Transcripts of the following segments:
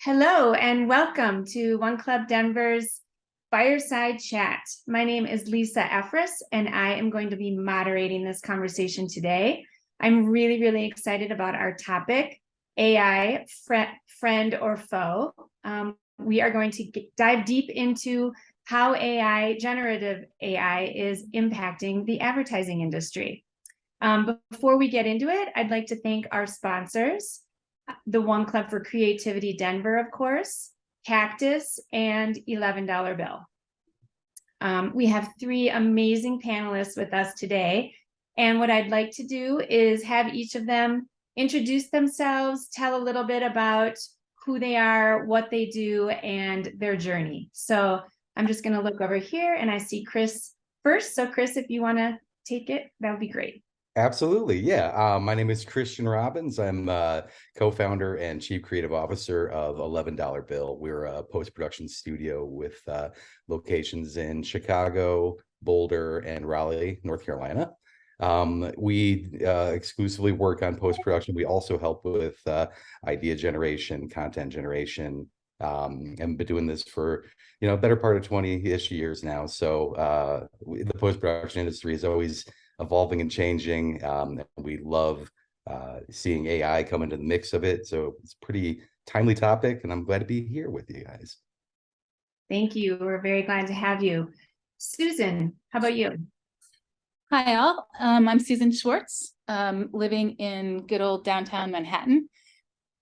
Hello and welcome to One Club Denver's Fireside Chat. My name is Lisa Efris and I am going to be moderating this conversation today. I'm really excited about our topic, AI, friend or foe. We are going to dive deep into how AI, generative AI, is impacting the advertising industry. Before we get into it, I'd like to thank our sponsors, the One Club for Creativity Denver, of course, Cactus, and $11 Bill. We have three amazing panelists with us today, and what I'd like to do is have each of them introduce themselves, tell a little bit about who they are, what they do, and their journey. So I'm just going to look over here, and I see Chris first. So Chris, if you want to take it, that would be great. Absolutely. Yeah. My name is Christian Robbins. I'm co-founder and chief creative officer of $11 Bill. We're a post-production studio with locations in Chicago, Boulder, and Raleigh, North Carolina. We exclusively work on post-production. We also help with idea generation, content generation, and been doing this for, better part of 20-ish years now. So the post-production industry is always evolving and changing. We love seeing AI come into the mix of it. So it's a pretty timely topic, and I'm glad to be here with you guys. Thank you. We're very glad to have you. Susan, how about you? Hi, all. I'm Susan Schwartz, living in good old downtown Manhattan.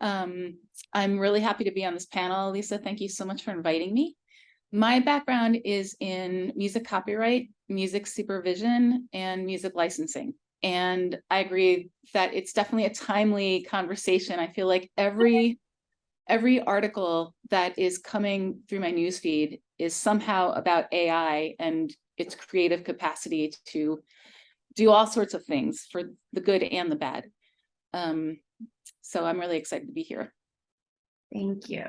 I'm really happy to be on this panel. Lisa, thank you so much for inviting me. My background is in music copyright, music supervision, and music licensing. And I agree that it's definitely a timely conversation. I feel like every article that is coming through my newsfeed is somehow about AI and its creative capacity to do all sorts of things for the good and the bad. So I'm really excited to be here. Thank you.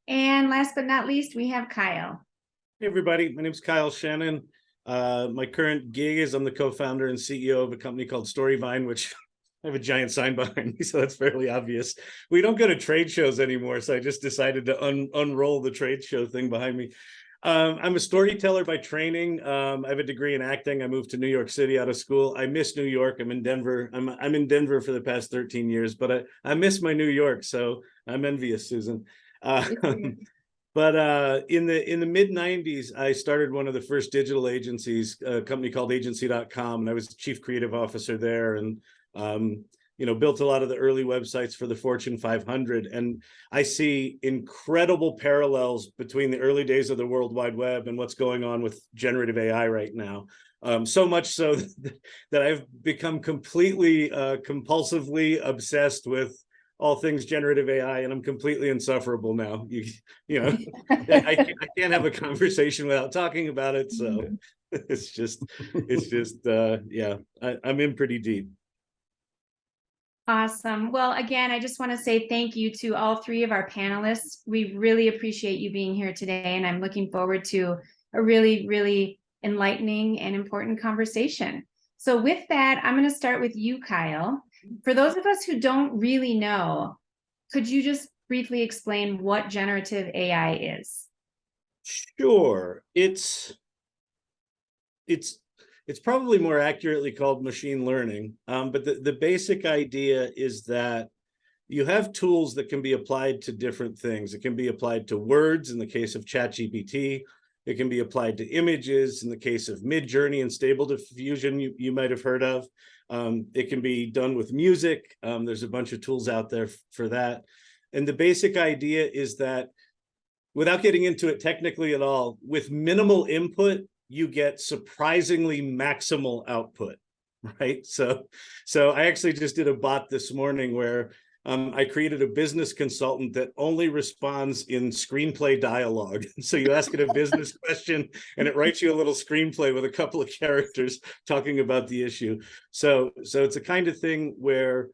And last but not least, we have Kyle. Hey, everybody. My name is Kyle Shannon. My current gig is I'm the co-founder and CEO of a company called Storyvine, which I have a giant sign behind me, so that's fairly obvious. We don't go to trade shows anymore, so I just decided to unroll the trade show thing behind me. I'm a storyteller by training. I have a degree in acting. I moved to New York City out of school. I miss New York. I'm in Denver. I'm in Denver for the past 13 years, but I miss my New York, so I'm envious, Susan. But in the mid 90s, I started one of the first digital agencies, a company called agency.com, and I was the chief creative officer there, and built a lot of the early websites for the Fortune 500. And I see incredible parallels between the early days of the World Wide Web and what's going on with generative AI right now. So much so that I've become completely compulsively obsessed with all things generative AI, and I'm completely insufferable now. I can't have a conversation without talking about it. So it's just yeah, I'm in pretty deep. Awesome. Well, again, I just want to say thank you to all three of our panelists. We really appreciate you being here today, and I'm looking forward to a really enlightening and important conversation. So with that, I'm going to start with you, Kyle. For those of us who don't really know, could you just briefly explain what generative AI is? Sure. It's probably more accurately called machine learning, but the basic idea is that you have tools that can be applied to different things. It can be applied to words in the case of ChatGPT. It can be applied to images in the case of Midjourney and Stable Diffusion you might have heard of. It can be done with music. There's a bunch of tools out there for that. And the basic idea is that, without getting into it technically at all, with minimal input, you get surprisingly maximal output, right? So I actually just did a bot this morning where I created a business consultant that only responds in screenplay dialogue. So you ask it a business question and it writes you a little screenplay with a couple of characters talking about the issue. So it's a kind of thing where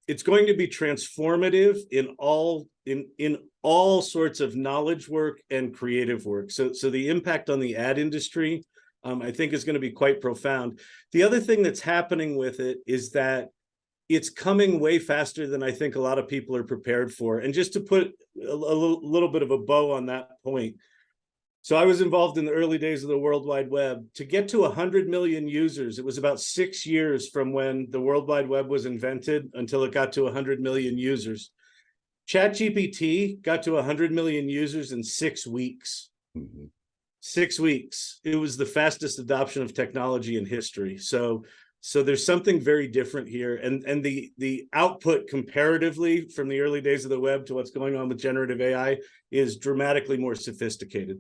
it's going to be transformative in all sorts of knowledge work and creative work. So the impact on the ad industry, I think, is going to be quite profound. The other thing that's happening with it is that it's coming way faster than I think a lot of people are prepared for. And just to put a little bit of a bow on that point, so I was involved in the early days of the World Wide Web. To get to 100 million users, it was about 6 years from when the World Wide Web was invented until it got to 100 million users. ChatGPT got to 100 million users in 6 weeks. 6 weeks. It was the fastest adoption of technology in history. So there's something very different here. And the output comparatively from the early days of the web to what's going on with generative AI is dramatically more sophisticated.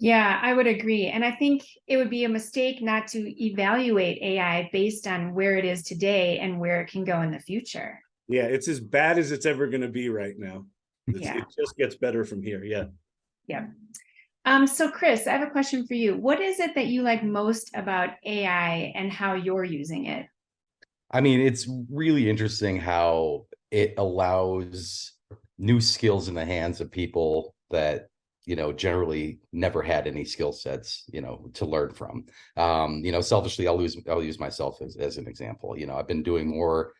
Yeah, I would agree. And I think it would be a mistake not to evaluate AI based on where it is today and where it can go in the future. Yeah, it's as bad as it's ever going to be right now. Yeah. It just gets better from here. Yeah. Yeah. So Chris, I have a question for you. What is it that you like most about AI and how you're using it? I mean, it's really interesting how it allows new skills in the hands of people that, generally never had any skill sets, to learn from. Selfishly, I'll use myself as an example. I've been doing more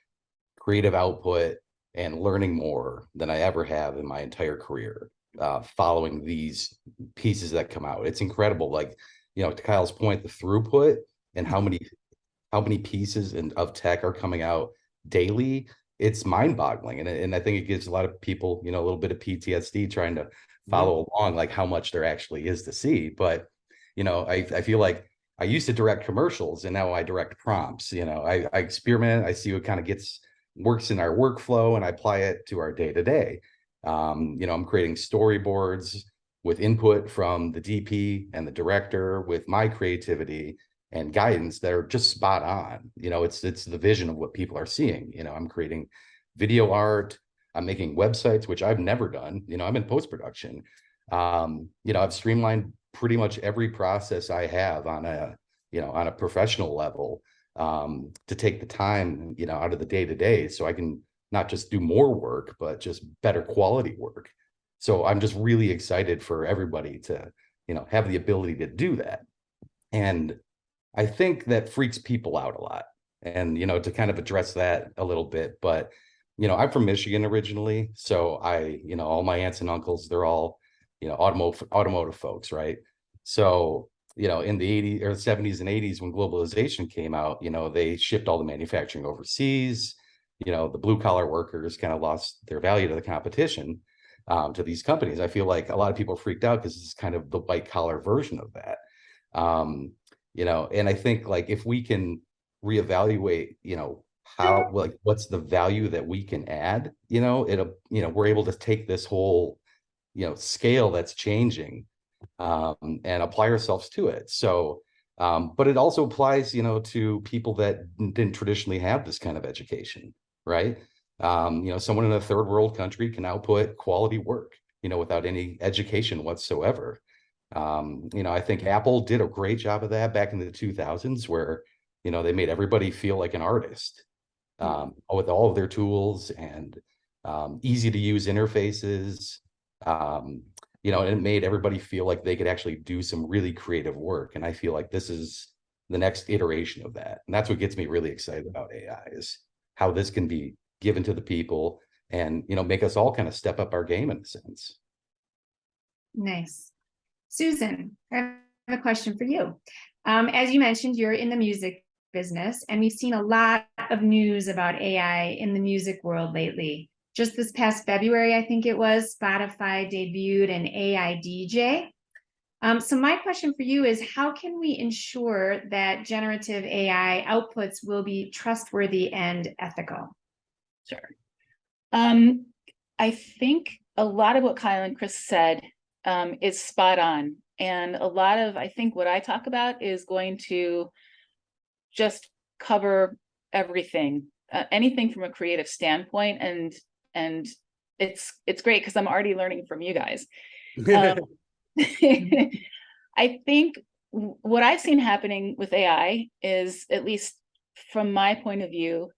creative output and learning more than I ever have in my entire career, following these pieces that come out. It's incredible. Like, to Kyle's point, the throughput and how many pieces of tech are coming out daily, it's mind-boggling. And I think it gives a lot of people, a little bit of PTSD trying to follow along, like how much there actually is to see. But, I feel like I used to direct commercials and now I direct prompts. I experiment, I see what kind of works in our workflow and I apply it to our day-to-day. I'm creating storyboards with input from the DP and the director with my creativity and guidance that are just spot on. It's the vision of what people are seeing. I'm creating video art, I'm making websites, which I've never done. I'm in post-production. I've streamlined pretty much every process I have on a professional level, to take the time, out of the day-to-day so I can not just do more work, but just better quality work. So I'm just really excited for everybody to, have the ability to do that. And I think that freaks people out a lot. And, to kind of address that a little bit, but, I'm from Michigan originally. So all my aunts and uncles, they're all, automotive folks, right? So, in the 80s or 70s and 80s, when globalization came out, they shipped all the manufacturing overseas. The blue collar workers kind of lost their value to the competition, to these companies. I feel like a lot of people freaked out because it's kind of the white collar version of that. And I think like if we can reevaluate, how, like, what's the value that we can add, we're able to take this whole, scale that's changing, and apply ourselves to it. So, but it also applies, to people that didn't traditionally have this kind of education, right? Someone in a third world country can output quality work, without any education whatsoever. I think Apple did a great job of that back in the 2000s, where, they made everybody feel like an artist, with all of their tools and, easy to use interfaces. And it made everybody feel like they could actually do some really creative work. And I feel like this is the next iteration of that. And that's what gets me really excited about AI, is how this can be given to the people and, make us all kind of step up our game in a sense. Nice. Susan, I have a question for you. As you mentioned, you're in the music business, and we've seen a lot of news about AI in the music world lately. Just this past February, I think it was, Spotify debuted an AI DJ. So my question for you is, how can we ensure that generative AI outputs will be trustworthy and ethical? Sure. I think a lot of what Kyle and Chris said is spot on. And a lot of, I think what I talk about is going to just cover everything, anything from a creative standpoint. And it's great because I'm already learning from you guys. I think what I've seen happening with AI is, at least from my point of view,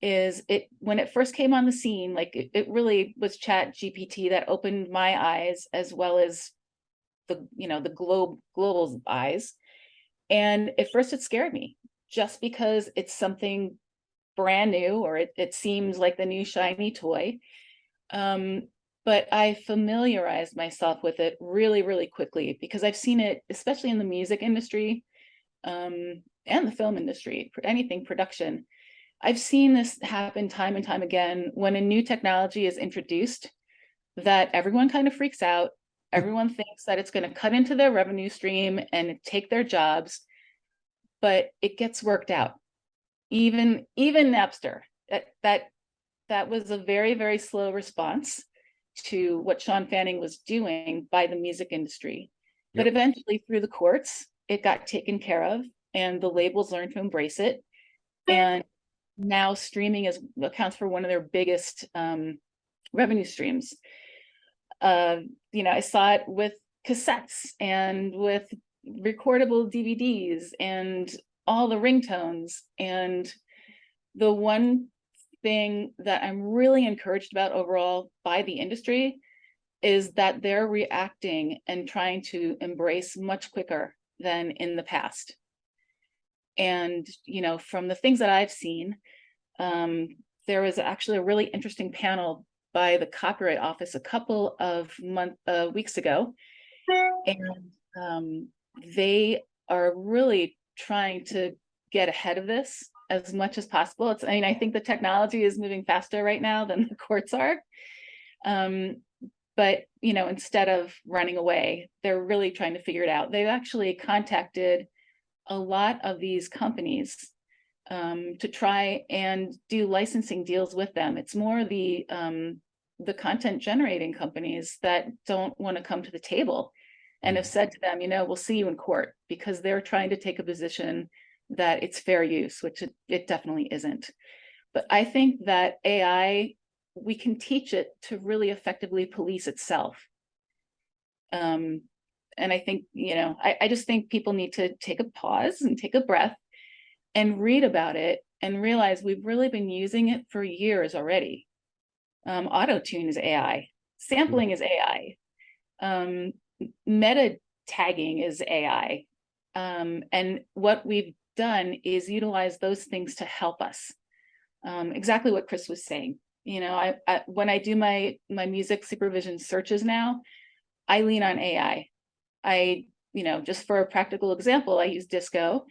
is when it first came on the scene, like it really was ChatGPT that opened my eyes, as well as the global eyes. And at first it scared me, just because it's something brand new, or it seems like the new shiny toy. But I familiarized myself with it really, really quickly because I've seen it, especially in the music industry, and the film industry, anything production. I've seen this happen time and time again when a new technology is introduced, that everyone kind of freaks out. Everyone thinks that it's going to cut into their revenue stream and take their jobs, but it gets worked out. Even Napster, that was a very, very slow response to what Sean Fanning was doing by the music industry. But Yep. eventually through the courts, it got taken care of and the labels learned to embrace it. And now streaming accounts for one of their biggest revenue streams. I saw it with cassettes and with recordable DVDs and all the ringtones. And the one thing that I'm really encouraged about overall by the industry is that they're reacting and trying to embrace much quicker than in the past. And, from the things that I've seen, there was actually a really interesting panel by the Copyright Office a couple of weeks ago. And they are really trying to get ahead of this as much as possible. I think the technology is moving faster right now than the courts are. But, instead of running away, they're really trying to figure it out. They've actually contacted a lot of these companies to try and do licensing deals with them. It's more the content generating companies that don't want to come to the table and have said to them, we'll see you in court, because they're trying to take a position that it's fair use, which it definitely isn't. But I think that AI, we can teach it to really effectively police itself. And I think, I just think people need to take a pause and take a breath and read about it and realize we've really been using it for years already. Auto-tune is AI, sampling is AI, meta tagging is AI. And what we've done is utilize those things to help us. Exactly what Chris was saying. When I do my music supervision searches now, I lean on AI. Just for a practical example, I use Disco,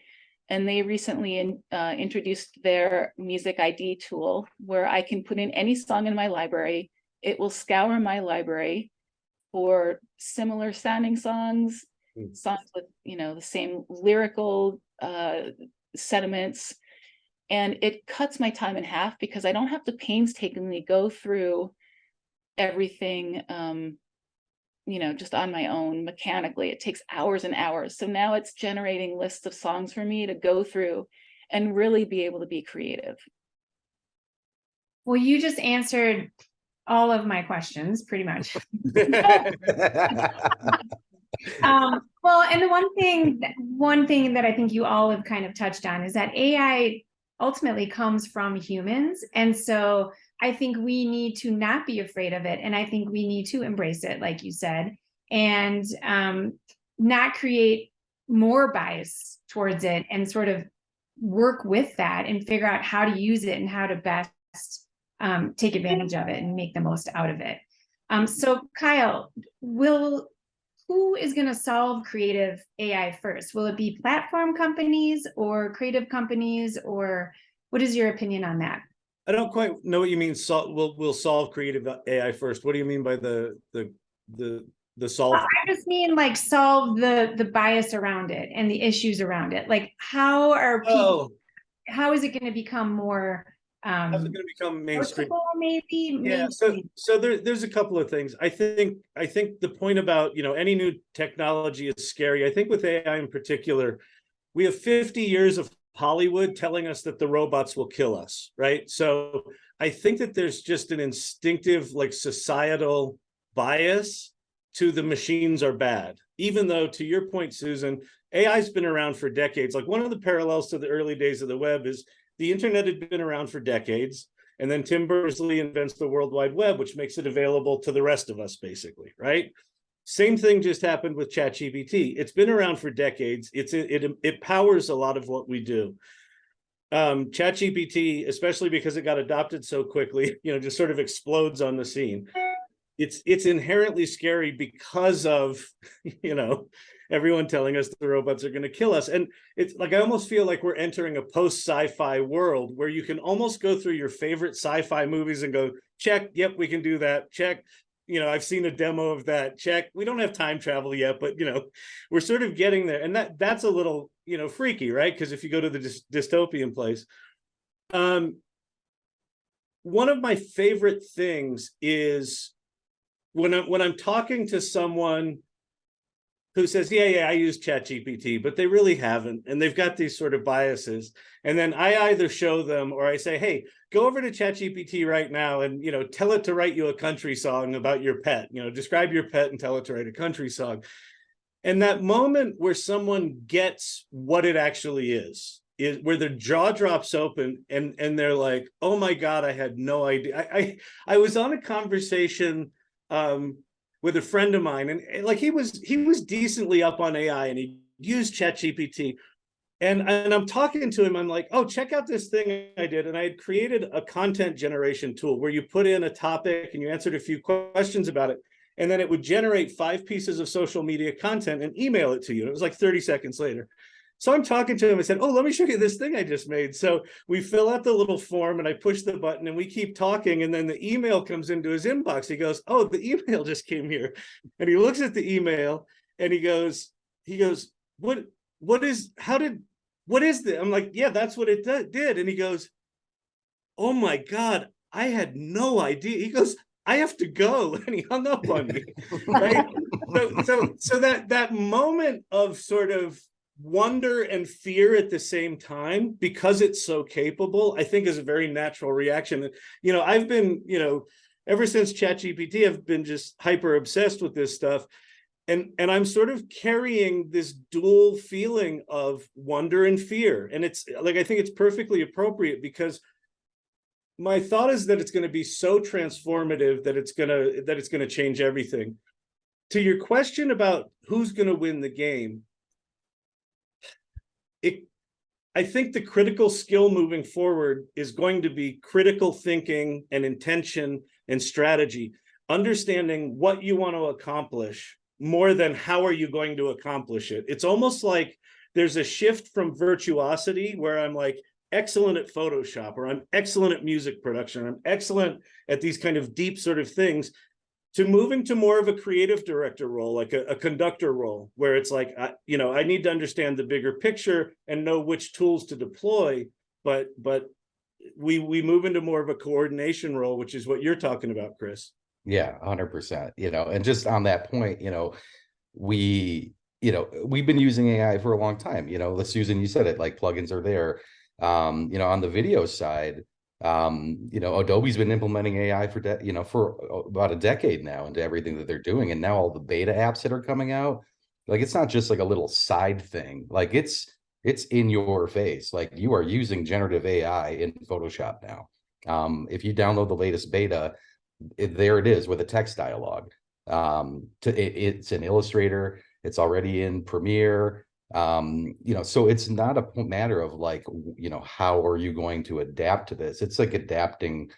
and they recently introduced their music ID tool where I can put in any song in my library. It will scour my library for similar sounding songs, songs with, the same lyrical sentiments. And it cuts my time in half because I don't have to painstakingly go through everything, just on my own mechanically. It takes hours and hours. So now it's generating lists of songs for me to go through and really be able to be creative. Well, you just answered all of my questions pretty much. Well, and the one thing that I think you all have kind of touched on is that AI ultimately comes from humans. And so I think we need to not be afraid of it. And I think we need to embrace it, like you said, and not create more bias towards it, and sort of work with that and figure out how to use it and how to best take advantage of it and make the most out of it. So Kyle, who is going to solve creative AI first? Will it be platform companies or creative companies, or what is your opinion on that? I don't quite know what you mean. We'll solve creative AI first. What do you mean by the solve? Well, I just mean like solve the bias around it and the issues around it. Like how are people? How is it going to become more? How's it going to become mainstream? Maybe. Yeah. So there's a couple of things. I think the point about any new technology is scary. I think with AI in particular, we have 50 years of Hollywood telling us that the robots will kill us, right? So I think that there's just an instinctive, like, societal bias to the machines are bad. Even though, to your point, Susan, AI's been around for decades. Like, one of the parallels to the early days of the web is the internet had been around for decades. And then Tim Berners-Lee invents the World Wide Web, which makes it available to the rest of us, basically, right? Same thing just happened with ChatGPT. It's been around for decades. It powers a lot of what we do. ChatGPT, especially because it got adopted so quickly, just sort of explodes on the scene. It's inherently scary because of, everyone telling us the robots are going to kill us. And it's like, I almost feel like we're entering a post-sci-fi world where you can almost go through your favorite sci-fi movies and go, check, yep, we can do that, check. I've seen a demo of that, check. We don't have time travel yet, but we're sort of getting there. And that's a little, freaky, right? Because if you go to the dystopian place, one of my favorite things is when I'm talking to someone who says, yeah, I use ChatGPT, but they really haven't, and they've got these sort of biases. And then I either show them or I say, hey, go over to ChatGPT right now and tell it to write you a country song about your pet. Describe your pet and tell it to write a country song. And that moment where someone gets what it actually is where their jaw drops open and they're like, oh my God, I had no idea. I was on a conversation with a friend of mine, and like he was decently up on AI, and he used ChatGPT. And I'm talking to him, I'm like, oh, check out this thing I did. And I had created a content generation tool where you put in a topic and you answered a few questions about it. And then it would generate 5 pieces of social media content and email it to you. And it was like 30 seconds later. So I'm talking to him. I said, oh, let me show you this thing I just made. So we fill out the little form and I push the button and we keep talking. And then the email comes into his inbox. He goes, oh, the email just came here. And he looks at the email and he goes, what is this? I'm like, yeah, that's what it did. And he goes, oh my God, I had no idea. He goes, I have to go. And he hung up on me. Right? So that moment of sort of wonder and fear at the same time, because it's so capable, I think is a very natural reaction. I've been, ever since ChatGPT, I've been just hyper obsessed with this stuff. And I'm sort of carrying this dual feeling of wonder and fear. And it's like, I think it's perfectly appropriate because my thought is that it's going to be so transformative that it's going to change everything. To your question about who's going to win the game, I think the critical skill moving forward is going to be critical thinking and intention and strategy, understanding what you want to accomplish more than how are you going to accomplish it. It's almost like there's a shift from virtuosity where I'm like excellent at Photoshop, or I'm excellent at music production, or I'm excellent at these kind of deep sort of things, to moving to more of a creative director role, like a conductor role, where it's like, I need to understand the bigger picture and know which tools to deploy, but we move into more of a coordination role, which is what you're talking about, Chris. Yeah, 100%. And just on that point, we've been using AI for a long time. Susan, you said it, like plugins are there. On the video side, Adobe's been implementing AI for about a decade now into everything that they're doing. And now all the beta apps that are coming out, like, it's not just like a little side thing. Like it's in your face. Like, you are using generative AI in Photoshop now. If you download the latest beta, there it is with a text dialogue. It's in Illustrator. It's already in Premiere. So it's not a matter of like, how are you going to adapt to this? It's like adapting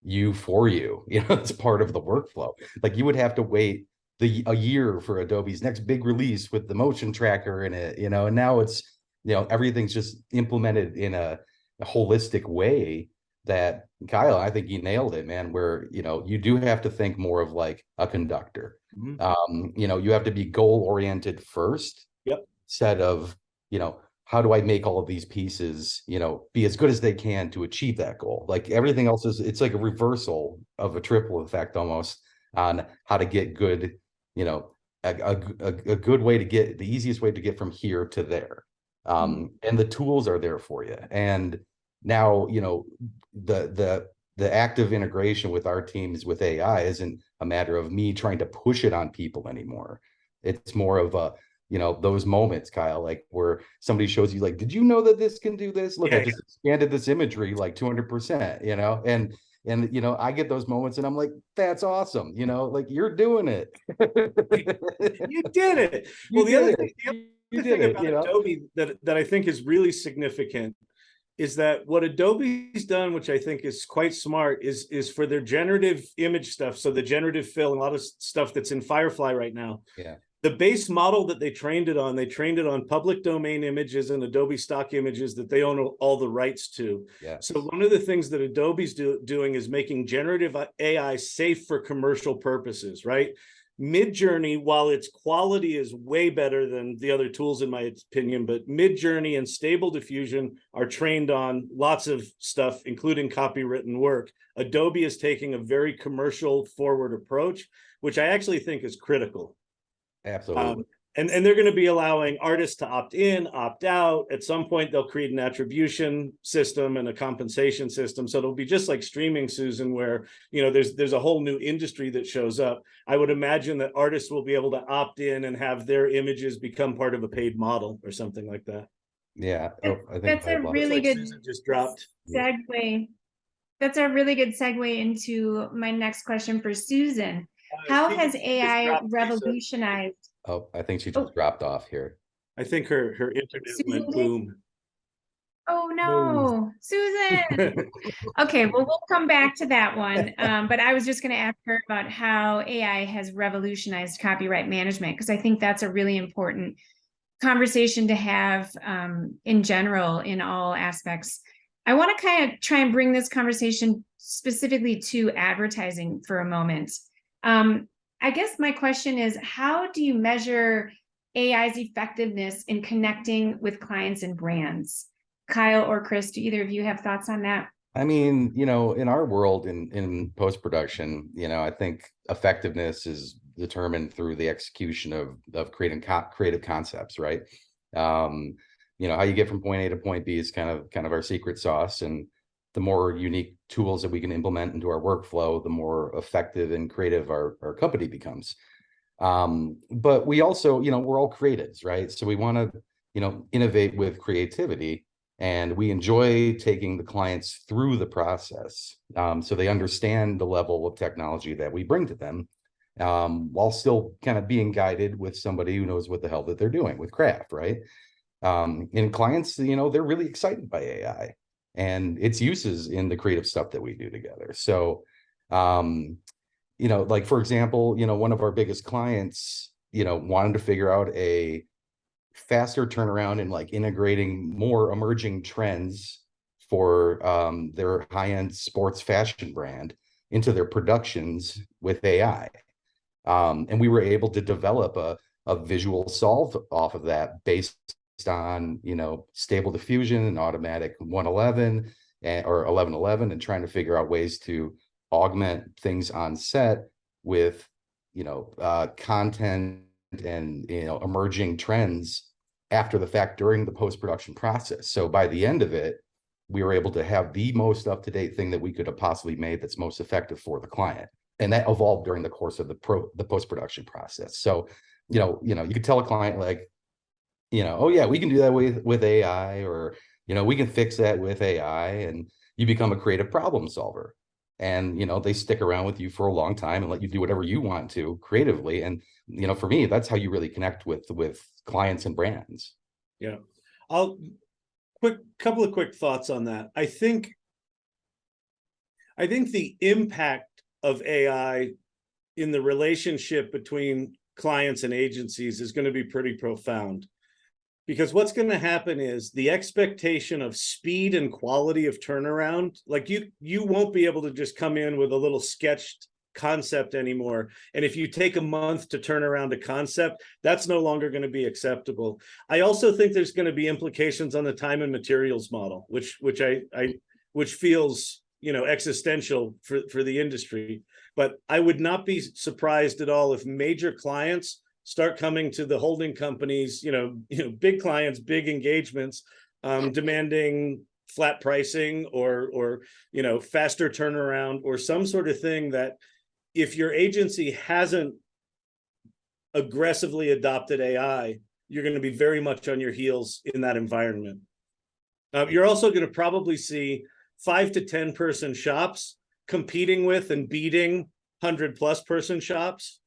you for you. It's part of the workflow. Like, you would have to wait a year for Adobe's next big release with the motion tracker in it, and now it's, everything's just implemented in a holistic way that, Kyle, I think you nailed it, man, where, you do have to think more of like a conductor. Mm-hmm. You have to be goal oriented first. Yep. Instead of, how do I make all of these pieces, be as good as they can to achieve that goal? Like, everything else it's like a reversal of a triple effect almost on how to get good, a good way to get, the easiest way to get from here to there. And the tools are there for you. And now, the active integration with our teams with AI isn't a matter of me trying to push it on people anymore. It's more of a, those moments, Kyle, like where somebody shows you, like, did you know that this can do this? Look, I just expanded this imagery like 200%, and I get those moments and I'm like, that's awesome. Like, you're doing it. You did it. Well, the other thing about Adobe that I think is really significant is that what Adobe's done, which I think is quite smart, is for their generative image stuff. So the generative fill and a lot of stuff that's in Firefly right now. Yeah. The base model that they trained it on public domain images and Adobe stock images that they own all the rights to. Yes. So one of the things that Adobe's doing is making generative AI safe for commercial purposes, right? Midjourney, while its quality is way better than the other tools in my opinion, but Midjourney and Stable Diffusion are trained on lots of stuff, including copywritten work. Adobe is taking a very commercial forward approach, which I actually think is critical. Absolutely. And they're going to be allowing artists to opt in, opt out. At some point, they'll create an attribution system and a compensation system. So it'll be just like streaming, Susan, where, you know, there's a whole new industry that shows up. I would imagine that artists will be able to opt in and have their images become part of a paid model or something like that. Yeah. Oh, I think That's a really like good Susan just dropped. segue. That's a really good segue into my next question for Susan. How has AI revolutionized? Oh, I think she just dropped off here. I think her internet went boom. Oh no, Susan. Okay, well, we'll come back to that one. But I was just going to ask her about how AI has revolutionized copyright management, because I think that's a really important conversation to have in general in all aspects. I want to kind of try and bring this conversation specifically to advertising for a moment. I guess my question is, how do you measure AI's effectiveness in connecting with clients and brands? Kyle or Chris, do either of you have thoughts on that? I mean, you know, in our world in post-production, you know, I think effectiveness is determined through the execution of creating creative concepts, right? You know, how you get from point A to point B is kind of our secret sauce. And the more unique tools that we can implement into our workflow, the more effective and creative our company becomes. But we also, you know, we're all creatives, right? So we want to, you know, innovate with creativity, and we enjoy taking the clients through the process, so they understand the level of technology that we bring to them, while still kind of being guided with somebody who knows what the hell that they're doing with craft, right? And clients, you know, they're really excited by AI and its uses in the creative stuff that we do together. So, you know, like, for example, you know, one of our biggest clients, you know, wanted to figure out a faster turnaround and like integrating more emerging trends for their high-end sports fashion brand into their productions with AI. And we were able to develop a visual solve off of that based on, you know, Stable Diffusion and automatic 111 or 1111, and trying to figure out ways to augment things on set with, you know, content and, you know, emerging trends after the fact during the post-production process. So by the end of it, we were able to have the most up-to-date thing that we could have possibly made that's most effective for the client. And that evolved during the course of the post-production process. So, you know, you could tell a client like, you know, oh yeah, we can do that with AI, or, you know, we can fix that with AI, and you become a creative problem solver. And, you know, they stick around with you for a long time and let you do whatever you want to creatively. And, you know, for me, that's how you really connect with clients and brands. Yeah. Couple of quick thoughts on that. I think the impact of AI in the relationship between clients and agencies is going to be pretty profound. Because what's going to happen is the expectation of speed and quality of turnaround, like you won't be able to just come in with a little sketched concept anymore. And if you take a month to turn around a concept, that's no longer going to be acceptable. I also think there's going to be implications on the time and materials model, which feels, you know, existential for the industry. But I would not be surprised at all if major clients start coming to the holding companies, you know, big clients, big engagements, demanding flat pricing or, you know, faster turnaround or some sort of thing that if your agency hasn't aggressively adopted AI, you're going to be very much on your heels in that environment. You're also going to probably see 5 to 10 person shops competing with and beating 100+ person shops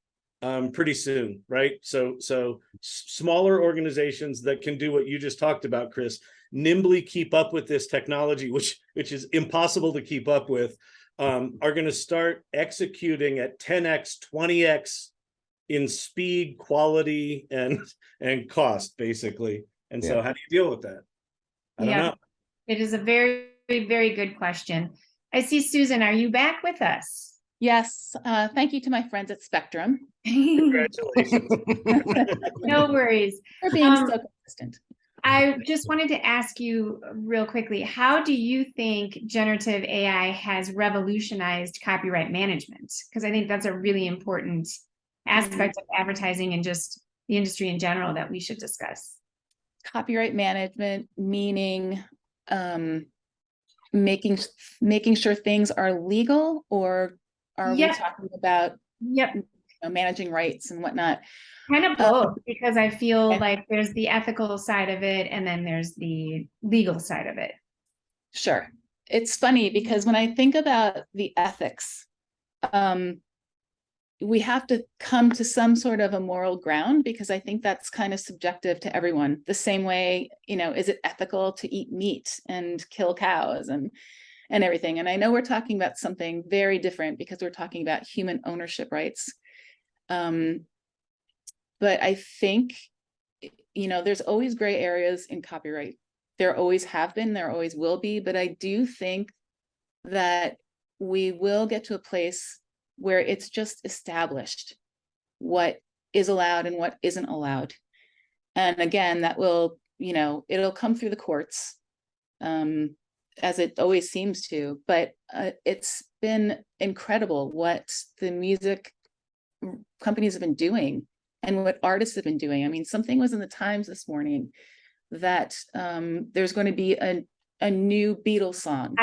pretty soon, right? So smaller organizations that can do what you just talked about, Chris, nimbly keep up with this technology, which is impossible to keep up with, are going to start executing at 10x, 20x in speed, quality, and cost, basically. And so how do you deal with that? I don't know. It is a very, very good question. I see, Susan, are you back with us? Yes, thank you to my friends at Spectrum Congratulations. No worries. for being so consistent. I just wanted to ask you real quickly, how do you think generative AI has revolutionized copyright management? Because I think that's a really important aspect of advertising and just the industry in general that we should discuss. Copyright management, meaning making sure things are legal, or are we talking about managing rights and whatnot? Kind of both, because I feel like there's the ethical side of it and then there's the legal side of it. Sure. It's funny because when I think about the ethics, we have to come to some sort of a moral ground, because I think that's kind of subjective to everyone. The same way, is it ethical to eat meat and kill cows and everything? And I know we're talking about something very different because we're talking about human ownership rights. But I think, there's always gray areas in copyright. There always have been, there always will be, but I do think that we will get to a place where it's just established what is allowed and what isn't allowed. And again, that will, it'll come through the courts, as it always seems to, but it's been incredible what the music companies have been doing and what artists have been doing. I mean, something was in the Times this morning that there's going to be a new Beatles song.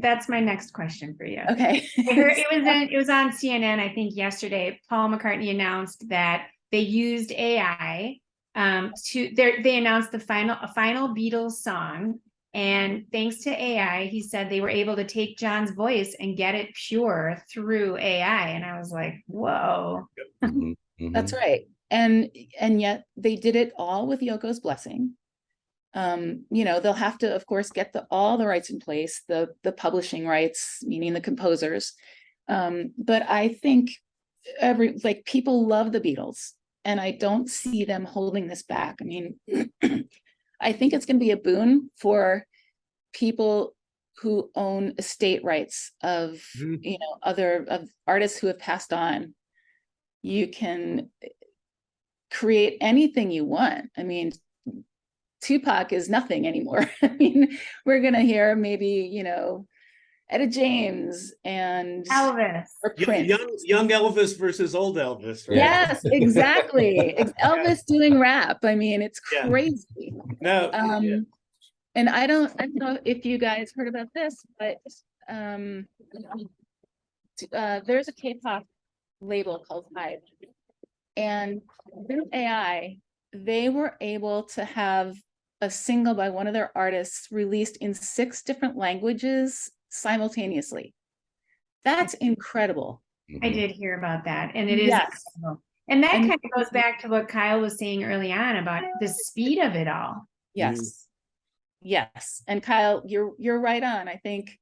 That's my next question for you. Okay. I heard it was on CNN, I think yesterday. Paul McCartney announced that they used AI they announced a final Beatles song, and thanks to AI, he said they were able to take John's voice and get it pure through AI. And I was like, whoa. That's right. And yet they did it all with Yoko's blessing. They'll have to, of course, get all the rights in place, the publishing rights, meaning the composers. But I think people love the Beatles, and I don't see them holding this back. I mean, I think it's going to be a boon for people who own estate rights of, of artists who have passed on. You can create anything you want. I mean, Tupac is nothing anymore. I mean, we're going to hear maybe, Etta James and Elvis. Or Prince. Young Elvis versus old Elvis. Right? Yes, exactly. Elvis doing rap. I mean, it's crazy. No. And I don't know if you guys heard about this, but there's a K-pop label called Hive. And through AI, they were able to have a single by one of their artists released in 6 different languages simultaneously. That's incredible. I did hear about that, and it is incredible. And that kind of goes back to what Kyle was saying early on about the speed of it all. Yes. Yes. And Kyle, you're right on. I think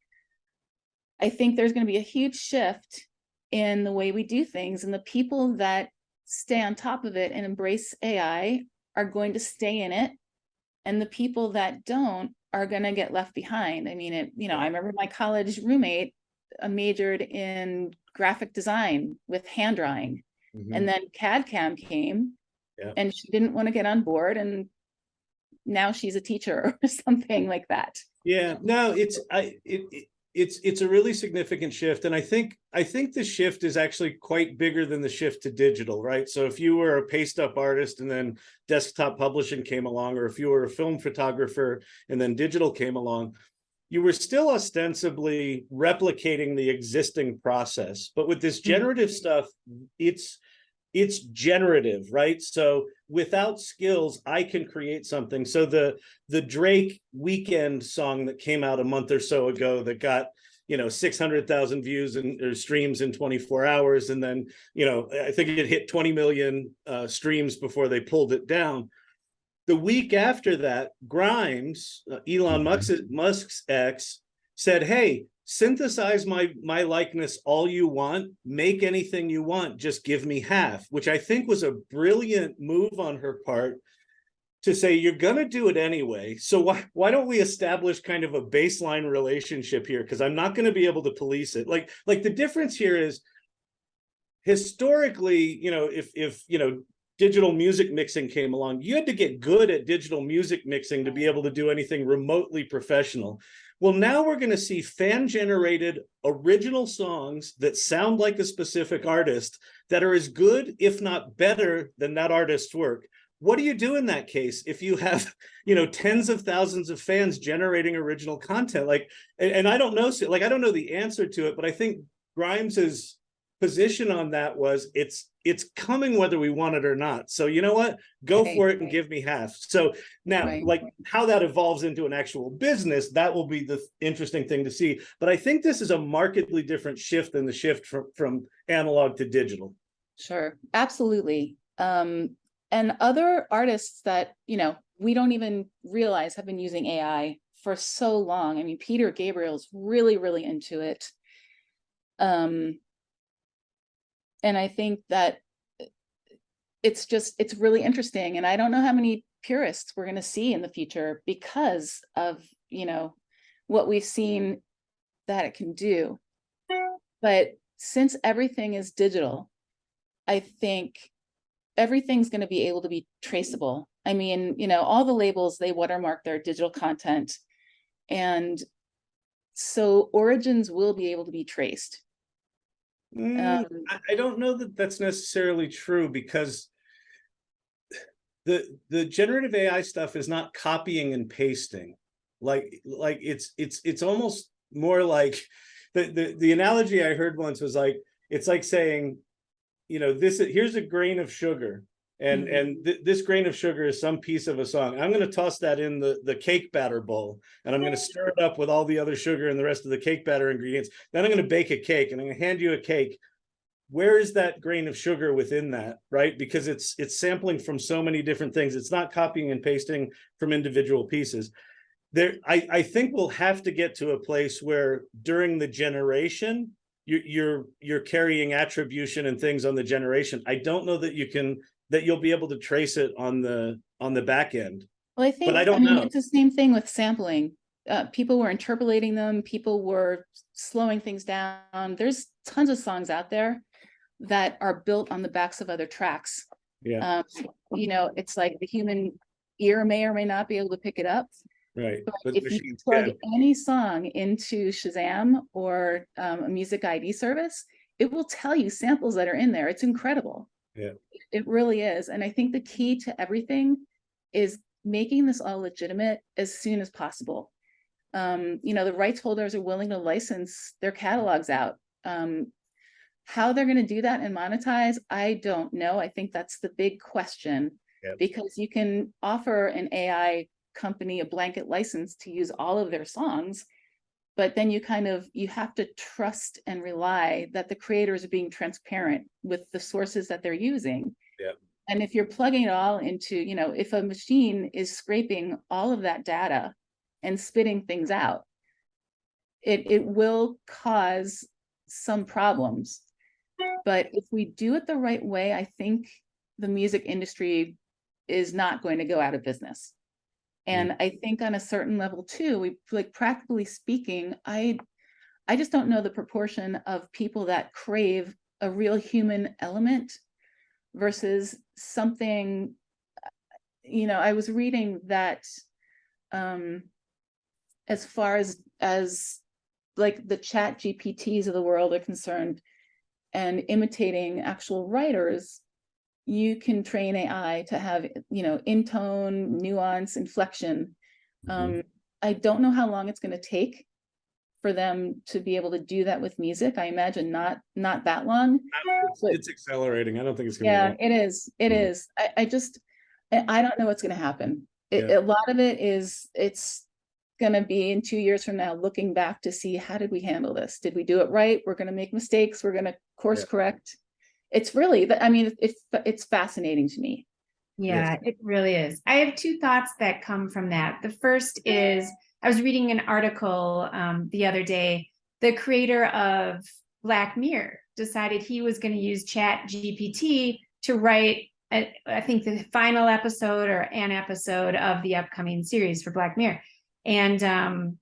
there's going to be a huge shift in the way we do things, and the people that stay on top of it and embrace AI are going to stay in it, and the people that don't are going to get left behind. I mean, I remember my college roommate majored in graphic design with hand drawing, and then CAD/CAM came, and she didn't want to get on board, and now she's a teacher or something like that. Yeah, no, it's a really significant shift, and I think the shift is actually quite bigger than the shift to digital, right? So if you were a paste up artist and then desktop publishing came along, or if you were a film photographer and then digital came along, you were still ostensibly replicating the existing process. But with this generative stuff, it's generative, right? So without skills, I can create something. So the Drake Weekend song that came out a month or so ago that got 600,000 views or streams in 24 hours, and then I think it hit 20 million streams before they pulled it down. The week after that, Grimes, Elon Musk's ex, said, "Hey, synthesize my likeness all you want, make anything you want, just give me half," which I think was a brilliant move on her part to say, you're going to do it anyway. So why don't we establish kind of a baseline relationship here? Because I'm not going to be able to police it. Like the difference here is, historically, if digital music mixing came along, you had to get good at digital music mixing to be able to do anything remotely professional. Well, now we're going to see fan-generated original songs that sound like a specific artist that are as good, if not better, than that artist's work. What do you do in that case if you have, tens of thousands of fans generating original content? And I don't know, I don't know the answer to it, but I think Grimes's position on that was it's coming whether we want it or not. So you know what? Go for it and give me half. So now, how that evolves into an actual business, that will be the interesting thing to see. But I think this is a markedly different shift than the shift from analog to digital. Sure, absolutely. And other artists that, we don't even realize have been using AI for so long. I mean, Peter Gabriel's really, really into it. And I think that it's really interesting. And I don't know how many purists we're going to see in the future because of, what we've seen that it can do. But since everything is digital, I think everything's going to be able to be traceable. I mean, all the labels, they watermark their digital content. And so origins will be able to be traced. I don't know that that's necessarily true, because the generative AI stuff is not copying and pasting. It's almost more like the analogy I heard once was it's like saying, here's a grain of sugar, and this grain of sugar is some piece of a song. I'm going to toss that in the cake batter bowl, and I'm going to stir it up with all the other sugar and the rest of the cake batter ingredients. Then I'm going to bake a cake, and I'm going to hand you a cake. Where is that grain of sugar within that, right? Because it's sampling from so many different things. It's not copying and pasting from individual pieces. I think we'll have to get to a place where during the generation, you're carrying attribution and things on the generation. I don't know that you'll be able to trace it on the back end. Well, I think, I mean, it's the same thing with sampling. People were interpolating them. People were slowing things down. There's tons of songs out there that are built on the backs of other tracks. Yeah. It's like the human ear may or may not be able to pick it up. Right. But if you plug any song into Shazam or a music ID service, it will tell you samples that are in there. It's incredible. Yeah. It really is. And I think the key to everything is making this all legitimate as soon as possible. The rights holders are willing to license their catalogs out. How they're going to do that and monetize, I don't know. I think that's the big question. Yep. Because you can offer an AI company a blanket license to use all of their songs, but then you have to trust and rely that the creators are being transparent with the sources that they're using. Yep. And if you're plugging it all into, if a machine is scraping all of that data and spitting things out, it will cause some problems. But if we do it the right way, I think the music industry is not going to go out of business. And I think on a certain level too, practically speaking, I just don't know the proportion of people that crave a real human element versus something, I was reading that as far as like the chat GPTs of the world are concerned and imitating actual writers, you can train AI to have, in tone, nuance, inflection. I don't know how long it's going to take for them to be able to do that with music. I imagine not that long. It's accelerating. I don't think it's going to. Yeah, it is. It is. I don't know what's going to happen. A lot of it is, it's going to be in 2 years from now, looking back to see, how did we handle this? Did we do it right? We're going to make mistakes. We're going to course correct. It's really, it's fascinating to me. Yeah, it really is. I have two thoughts that come from that. The first is I was reading an article the other day. The creator of Black Mirror decided he was going to use Chat GPT to write, I think, the final episode or an episode of the upcoming series for Black Mirror. And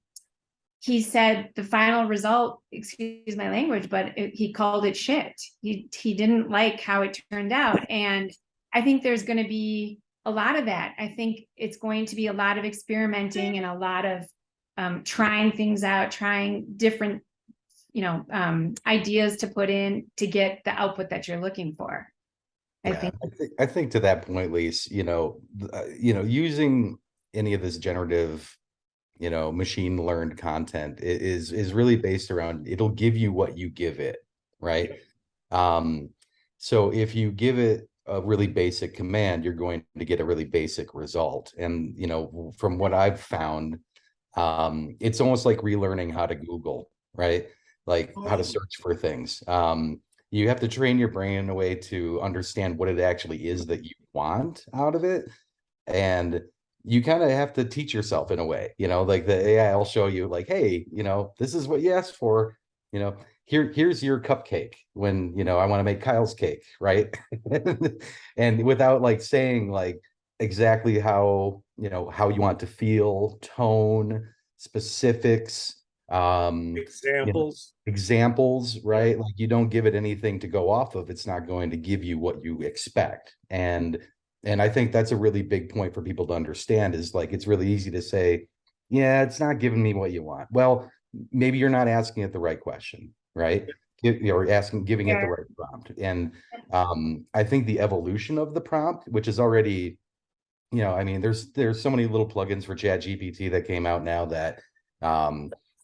he said the final result, excuse my language, but he called it shit. He didn't like how it turned out. And I think there's going to be a lot of that. I think it's going to be a lot of experimenting and a lot of trying things out, trying different, ideas to put in to get the output that you're looking for. I think to that point, Lise, using any of this generative, machine learned content is really based around, it'll give you what you give it, right? So if you give it a really basic command, you're going to get a really basic result. And, from what I've found, it's almost like relearning how to Google, right? Like how to search for things. You have to train your brain in a way to understand what it actually is that you want out of it. And you kind of have to teach yourself in a way, like the AI will show you like, hey, this is what you asked for, here's your cupcake when, I want to make Kyle's cake, right? And without like saying like exactly how you want to feel, tone, specifics, examples, right? Like you don't give it anything to go off of, it's not going to give you what you expect. And I think that's a really big point for people to understand, is like, it's really easy to say, yeah, it's not giving me what you want. Well, maybe you're not asking it the right question, right? Or giving it the right prompt. And I think the evolution of the prompt, which is already, there's so many little plugins for Chat GPT that came out now that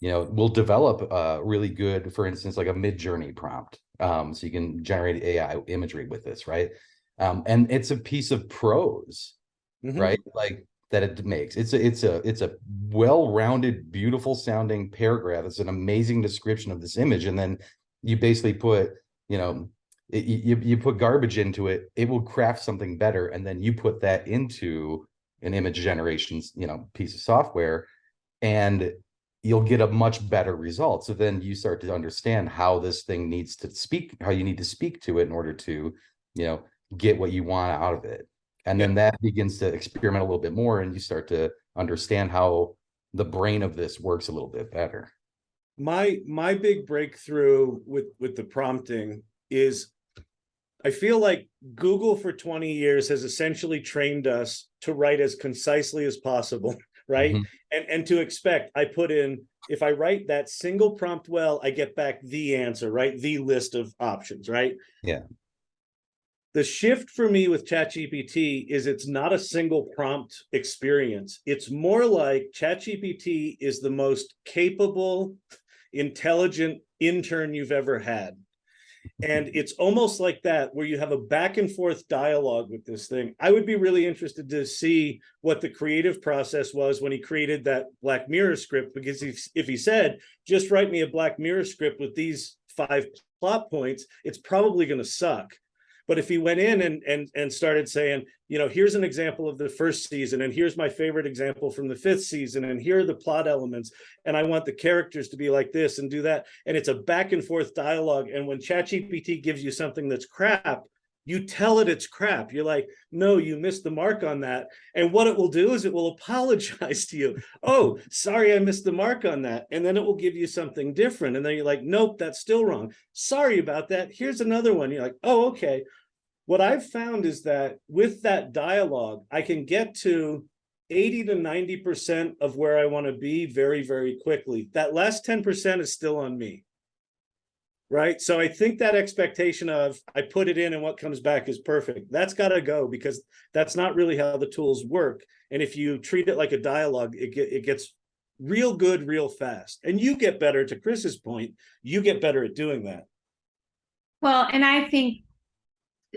will develop really good, for instance, like a Mid-Journey prompt. So you can generate AI imagery with this, right? And it's a piece of prose, right? Like that it makes. It's a well-rounded, beautiful sounding paragraph. It's an amazing description of this image. And then you basically put, you put garbage into it, it will craft something better. And then you put that into an image generation, piece of software, and you'll get a much better result. So then you start to understand how this thing needs to speak, how you need to speak to it in order to, get what you want out of it. And then that begins to experiment a little bit more, and you start to understand how the brain of this works a little bit better. My big breakthrough with the prompting is, I feel like Google for 20 years has essentially trained us to write as concisely as possible, right? And to expect, I put in, if I write that single prompt well, I get back the answer, right? The list of options, right? Yeah. The shift for me with ChatGPT is it's not a single prompt experience. It's more like ChatGPT is the most capable, intelligent intern you've ever had. And it's almost like that, where you have a back and forth dialogue with this thing. I would be really interested to see what the creative process was when he created that Black Mirror script, because if he said, just write me a Black Mirror script with these 5 plot points, it's probably going to suck. But if he went in and started saying, here's an example of the first season, and here's my favorite example from the 5th season, and here are the plot elements, and I want the characters to be like this and do that, and it's a back and forth dialogue. And when ChatGPT gives you something that's crap, you tell it it's crap. You're like, no, you missed the mark on that. And what it will do is it will apologize to you. Oh, sorry, I missed the mark on that. And then it will give you something different. And then you're like, nope, that's still wrong. Sorry about that. Here's another one. You're like, oh, okay. What I've found is that with that dialogue, I can get to 80 to 90% of where I want to be very, very quickly. That last 10% is still on me. Right. So I think that expectation of I put it in and what comes back is perfect, that's got to go, because that's not really how the tools work. And if you treat it like a dialogue, it gets real good, real fast. And you get better, to Chris's point, you get better at doing that. Well, and I think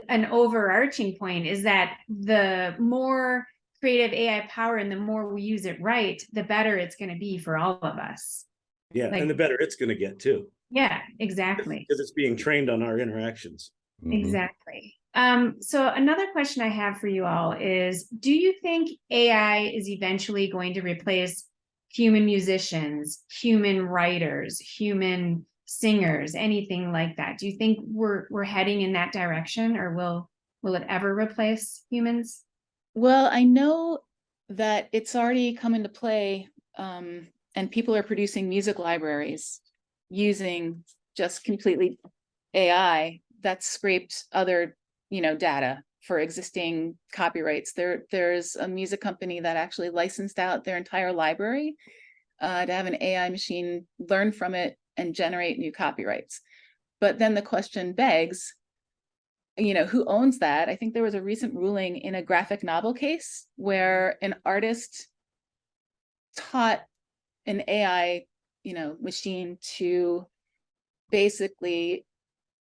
an overarching point is that the more creative AI power and the more we use it right, the better it's going to be for all of us. Yeah. And the better it's going to get too. Yeah, exactly. Because it's being trained on our interactions. Exactly. So another question I have for you all is, do you think AI is eventually going to replace human musicians, human writers, human singers, anything like that? Do you think we're heading in that direction, or will it ever replace humans? Well, I know that it's already come into play, and people are producing music libraries using just completely AI that scraped other, data for existing copyrights. There's a music company that actually licensed out their entire library to have an AI machine learn from it and generate new copyrights. But then the question begs, who owns that? I think there was a recent ruling in a graphic novel case where an artist taught an AI, machine to basically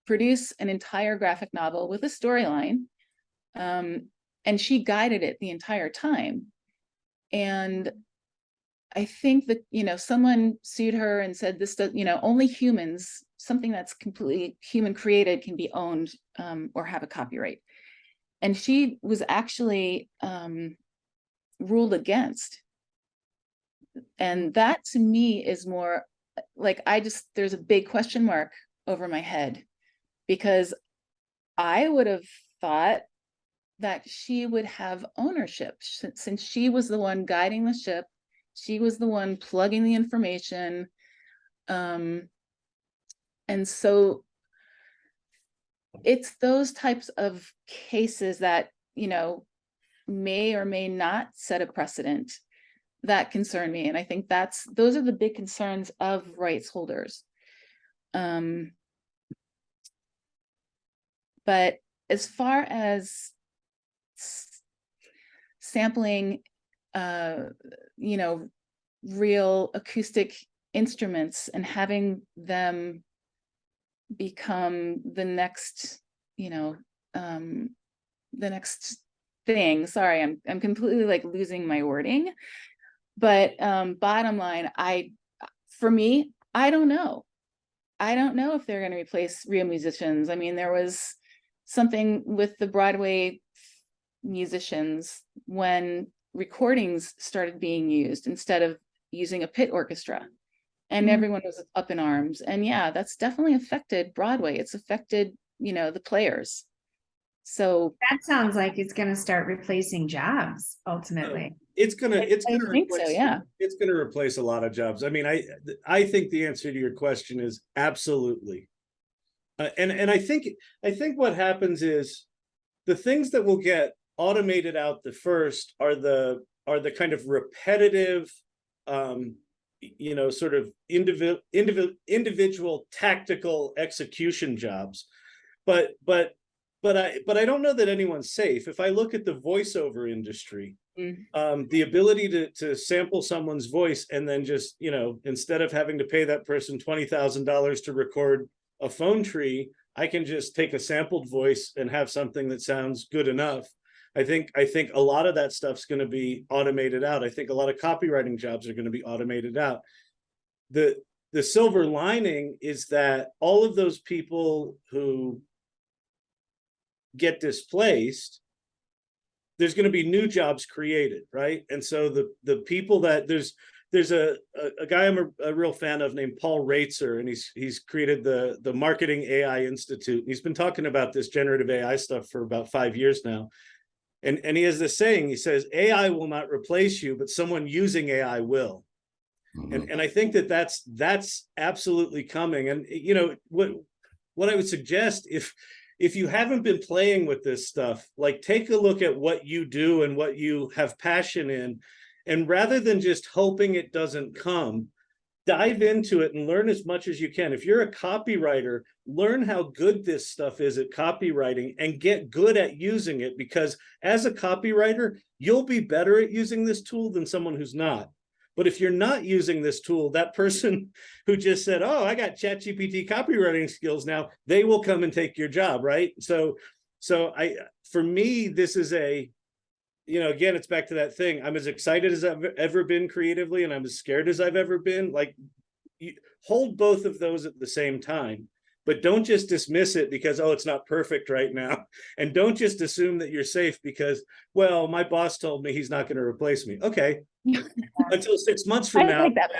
produce an entire graphic novel with a storyline. And she guided it the entire time. And I think that, someone sued her and said this does, only humans, something that's completely human created can be owned or have a copyright. And she was actually ruled against. And that to me is more like, there's a big question mark over my head, because I would have thought that she would have ownership since she was the one guiding the ship. She was the one plugging the information. And so it's those types of cases that, may or may not set a precedent that concern me. And I think those are the big concerns of rights holders. But as far as sampling, real acoustic instruments and having them become the next, the next thing. Sorry, I'm completely like losing my wording. But bottom line, for me, I don't know. I don't know if they're going to replace real musicians. I mean, there was something with the Broadway musicians when recordings started being used instead of using a pit orchestra, and everyone was up in arms. And yeah, that's definitely affected Broadway. It's affected, the players. So that sounds like it's going to start replacing jobs ultimately. It's gonna I think replace, so, yeah. It's gonna replace a lot of jobs. I mean, I think the answer to your question is absolutely. And I think what happens is the things that will get automated out the first are the kind of repetitive, sort of individual tactical execution jobs. But I don't know that anyone's safe. If I look at the voiceover industry, the ability to sample someone's voice and then just, instead of having to pay that person $20,000 to record a phone tree, I can just take a sampled voice and have something that sounds good enough. I think a lot of that stuff's going to be automated out. I think a lot of copywriting jobs are going to be automated out. The silver lining is that all of those people who get displaced, there's going to be new jobs created, right? And so the people that there's a guy I'm a real fan of named Paul Raitzer, and he's created the Marketing AI Institute. He's been talking about this generative AI stuff for about 5 years now. And he has this saying, he says, AI will not replace you, but someone using AI will. And I think that's absolutely coming. And what I would suggest, if you haven't been playing with this stuff, like take a look at what you do and what you have passion in, and rather than just hoping it doesn't come, dive into it and learn as much as you can. If you're a copywriter, learn how good this stuff is at copywriting and get good at using it, because as a copywriter, you'll be better at using this tool than someone who's not. But if you're not using this tool, that person who just said, oh, I got ChatGPT copywriting skills now, they will come and take your job, right? So for me, this is again, it's back to that thing. I'm as excited as I've ever been creatively, and I'm as scared as I've ever been. Like, hold both of those at the same time. but don't just dismiss it because, oh, it's not perfect right now. And don't just assume that you're safe because, well, my boss told me he's not going to replace me. Okay. Until 6 months from now, like that.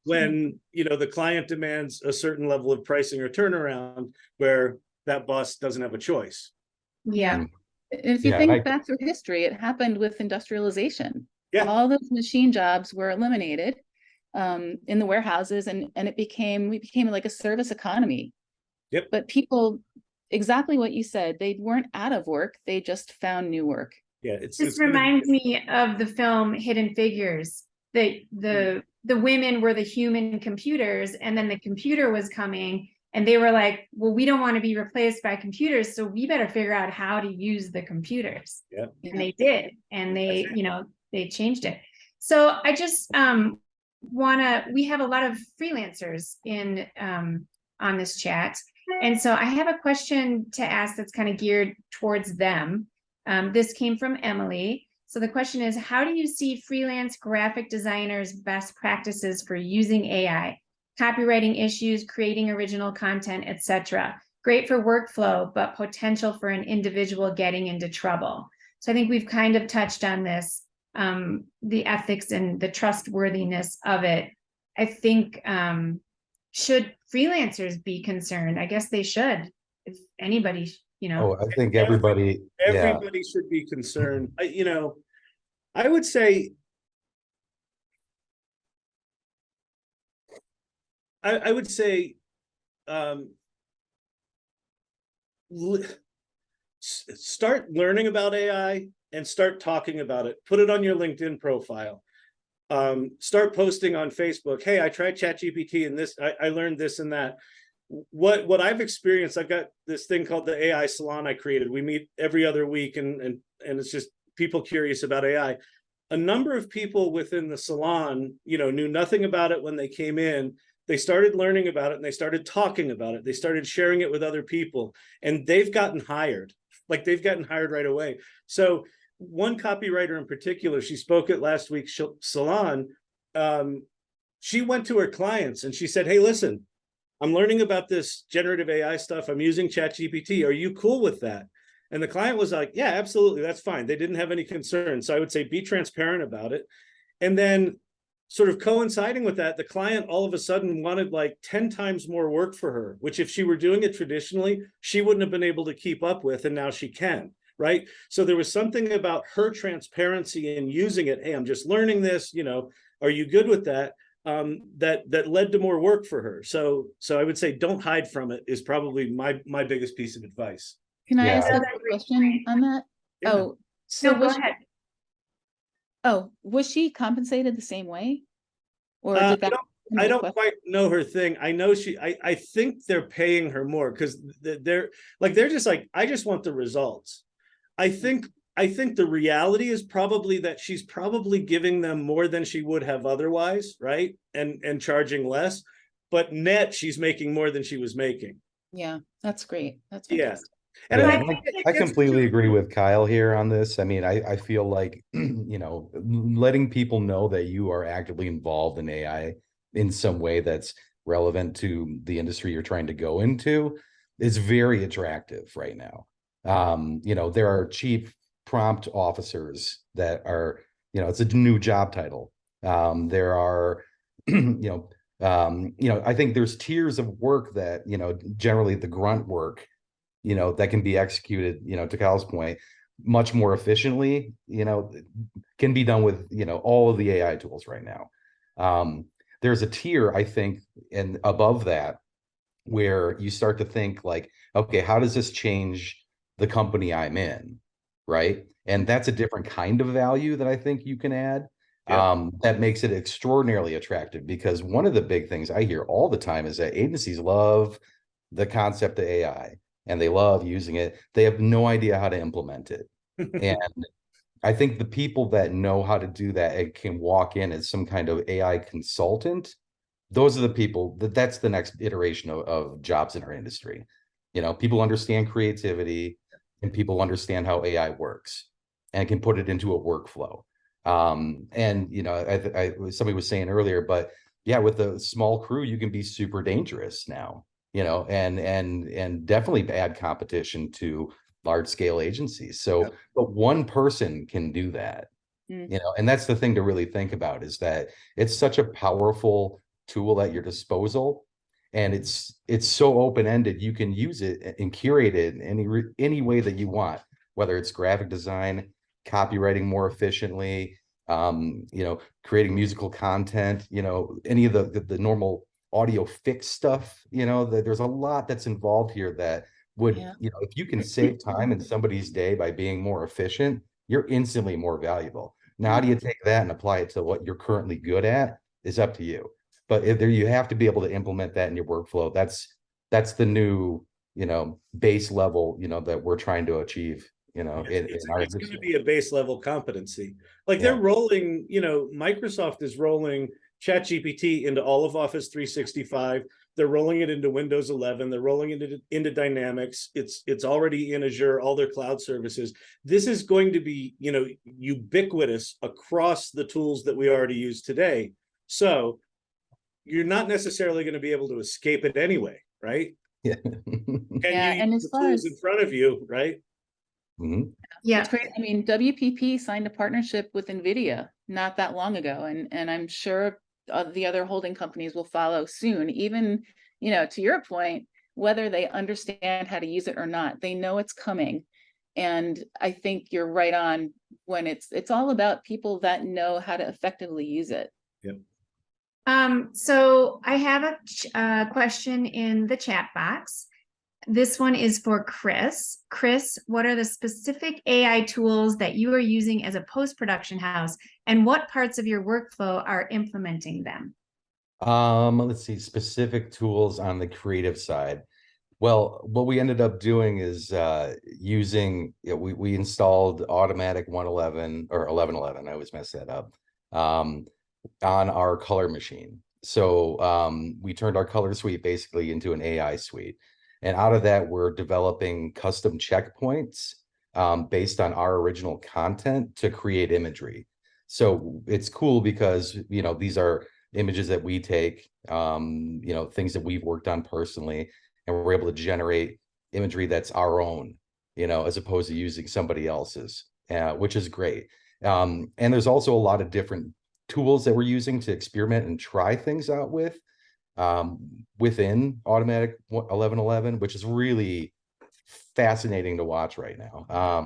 when the client demands a certain level of pricing or turnaround where that boss doesn't have a choice. Yeah. If you think back through history, it happened with industrialization. Yeah. All those machine jobs were eliminated in the warehouses, and we became like a service economy. Yep. But people, exactly what you said, they weren't out of work, they just found new work. Yeah, this reminds me of the film Hidden Figures. The women were the human computers, and then the computer was coming, and they were like, well, we don't want to be replaced by computers, so we better figure out how to use the computers. Yeah. And they did, and they changed it. So I just we have a lot of freelancers in on this chat, and so I have a question to ask that's kind of geared towards them. This came from Emily. So the question is, how do you see freelance graphic designers' best practices for using AI, copywriting issues, creating original content, etc.? Great for workflow, but potential for an individual getting into trouble. So I think we've kind of touched on this, the ethics and the trustworthiness of it. I think, should freelancers be concerned? I guess they should, if anybody, Oh, I think everybody should be concerned. I would say start learning about AI and start talking about it. Put it on your LinkedIn profile. Start posting on Facebook. Hey, I tried ChatGPT and this, I learned this and that. What I've experienced, I've got this thing called the AI Salon I created. We meet every other week, and it's just people curious about AI. A number of people within the salon, knew nothing about it when they came in. They started learning about it, and they started talking about it. They started sharing it with other people, and they've gotten hired. Like, they've gotten hired right away. So one copywriter in particular, she spoke at last week's salon. She went to her clients and she said, hey, listen, I'm learning about this generative AI stuff. I'm using ChatGPT. Are you cool with that? And the client was like, yeah, absolutely. That's fine. They didn't have any concerns. So I would say be transparent about it. And then sort of coinciding with that, the client all of a sudden wanted like 10 times more work for her, which if she were doing it traditionally, she wouldn't have been able to keep up with. And now she can, right? So there was something about her transparency in using it. Hey, I'm just learning this, are you good with that? That led to more work for her. So I would say don't hide from it is probably my biggest piece of advice. Can I ask a question on that? Yeah. Oh, so go ahead. Was she compensated the same way? Or did that? I don't quite know her thing. I know I think they're paying her more because they're just like, I just want the results. I think the reality is probably that she's probably giving them more than she would have otherwise, right? And charging less, but net she's making more than she was making. Yeah, that's great. That's fantastic. Yeah. And I completely agree with Kyle here on this. I mean, I feel like, letting people know that you are actively involved in AI in some way that's relevant to the industry you're trying to go into is very attractive right now. There are chief prompt officers that are, it's a new job title. There are, I think there's tiers of work that, generally the grunt work, that can be executed, to Kyle's point, much more efficiently, can be done with, all of the AI tools right now. There's a tier, I think, and above that, where you start to think like, okay, how does this change the company I'm in? Right. And that's a different kind of value that I think you can add. Yeah. That makes it extraordinarily attractive, because one of the big things I hear all the time is that agencies love the concept of AI and they love using it. They have no idea how to implement it. And I think the people that know how to do that and can walk in as some kind of AI consultant, those are the people that's the next iteration of jobs in our industry. People understand creativity and people understand how AI works and can put it into a workflow. Somebody was saying earlier, but yeah, with a small crew, you can be super dangerous now. and definitely add competition to large scale agencies. So, Yep. but one person can do that, and that's the thing to really think about, is that it's such a powerful tool at your disposal, and it's so open-ended. You can use it and curate it in any way that you want, whether it's graphic design, copywriting more efficiently, creating musical content, any of the normal audio fix stuff. There's a lot that's involved here that would, Yeah. if you can save time in somebody's day by being more efficient, you're instantly more valuable. Now, how do you take that and apply it to what you're currently good at is up to you. But if there, you have to be able to implement that in your workflow. That's the new, base level, that we're trying to achieve, in our It's going to industry. be a base level competency. Like Yeah. they're rolling, Microsoft is rolling ChatGPT into all of Office 365. They're rolling it into Windows 11. They're rolling it into Dynamics. It's already in Azure, all their cloud services. This is going to be, ubiquitous across the tools that we already use today. So you're not necessarily going to be able to escape it anyway, right? Yeah. Yeah, You and use as the far tools as in front of you, right? Mhm. Yeah. it's great. I mean, WPP signed a partnership with NVIDIA not that long ago, and I'm sure the other holding companies will follow soon. Even, to your point, whether they understand how to use it or not, they know it's coming. And I think you're right on when it's all about people that know how to effectively use it. Yep. So I have a question in the chat box. This one is for Chris. Chris, what are the specific AI tools that you are using as a post-production house, and what parts of your workflow are implementing them? Let's see, specific tools on the creative side. Well, what we ended up doing is using, we installed automatic 111 or 1111. I always mess that up. On our color machine. So we turned our color suite basically into an AI suite. And out of that, we're developing custom checkpoints based on our original content to create imagery. So it's cool because, these are images that we take, things that we've worked on personally, and we're able to generate imagery that's our own, as opposed to using somebody else's, which is great. And there's also a lot of different tools that we're using to experiment and try things out within automatic 1111, which is really fascinating to watch right now.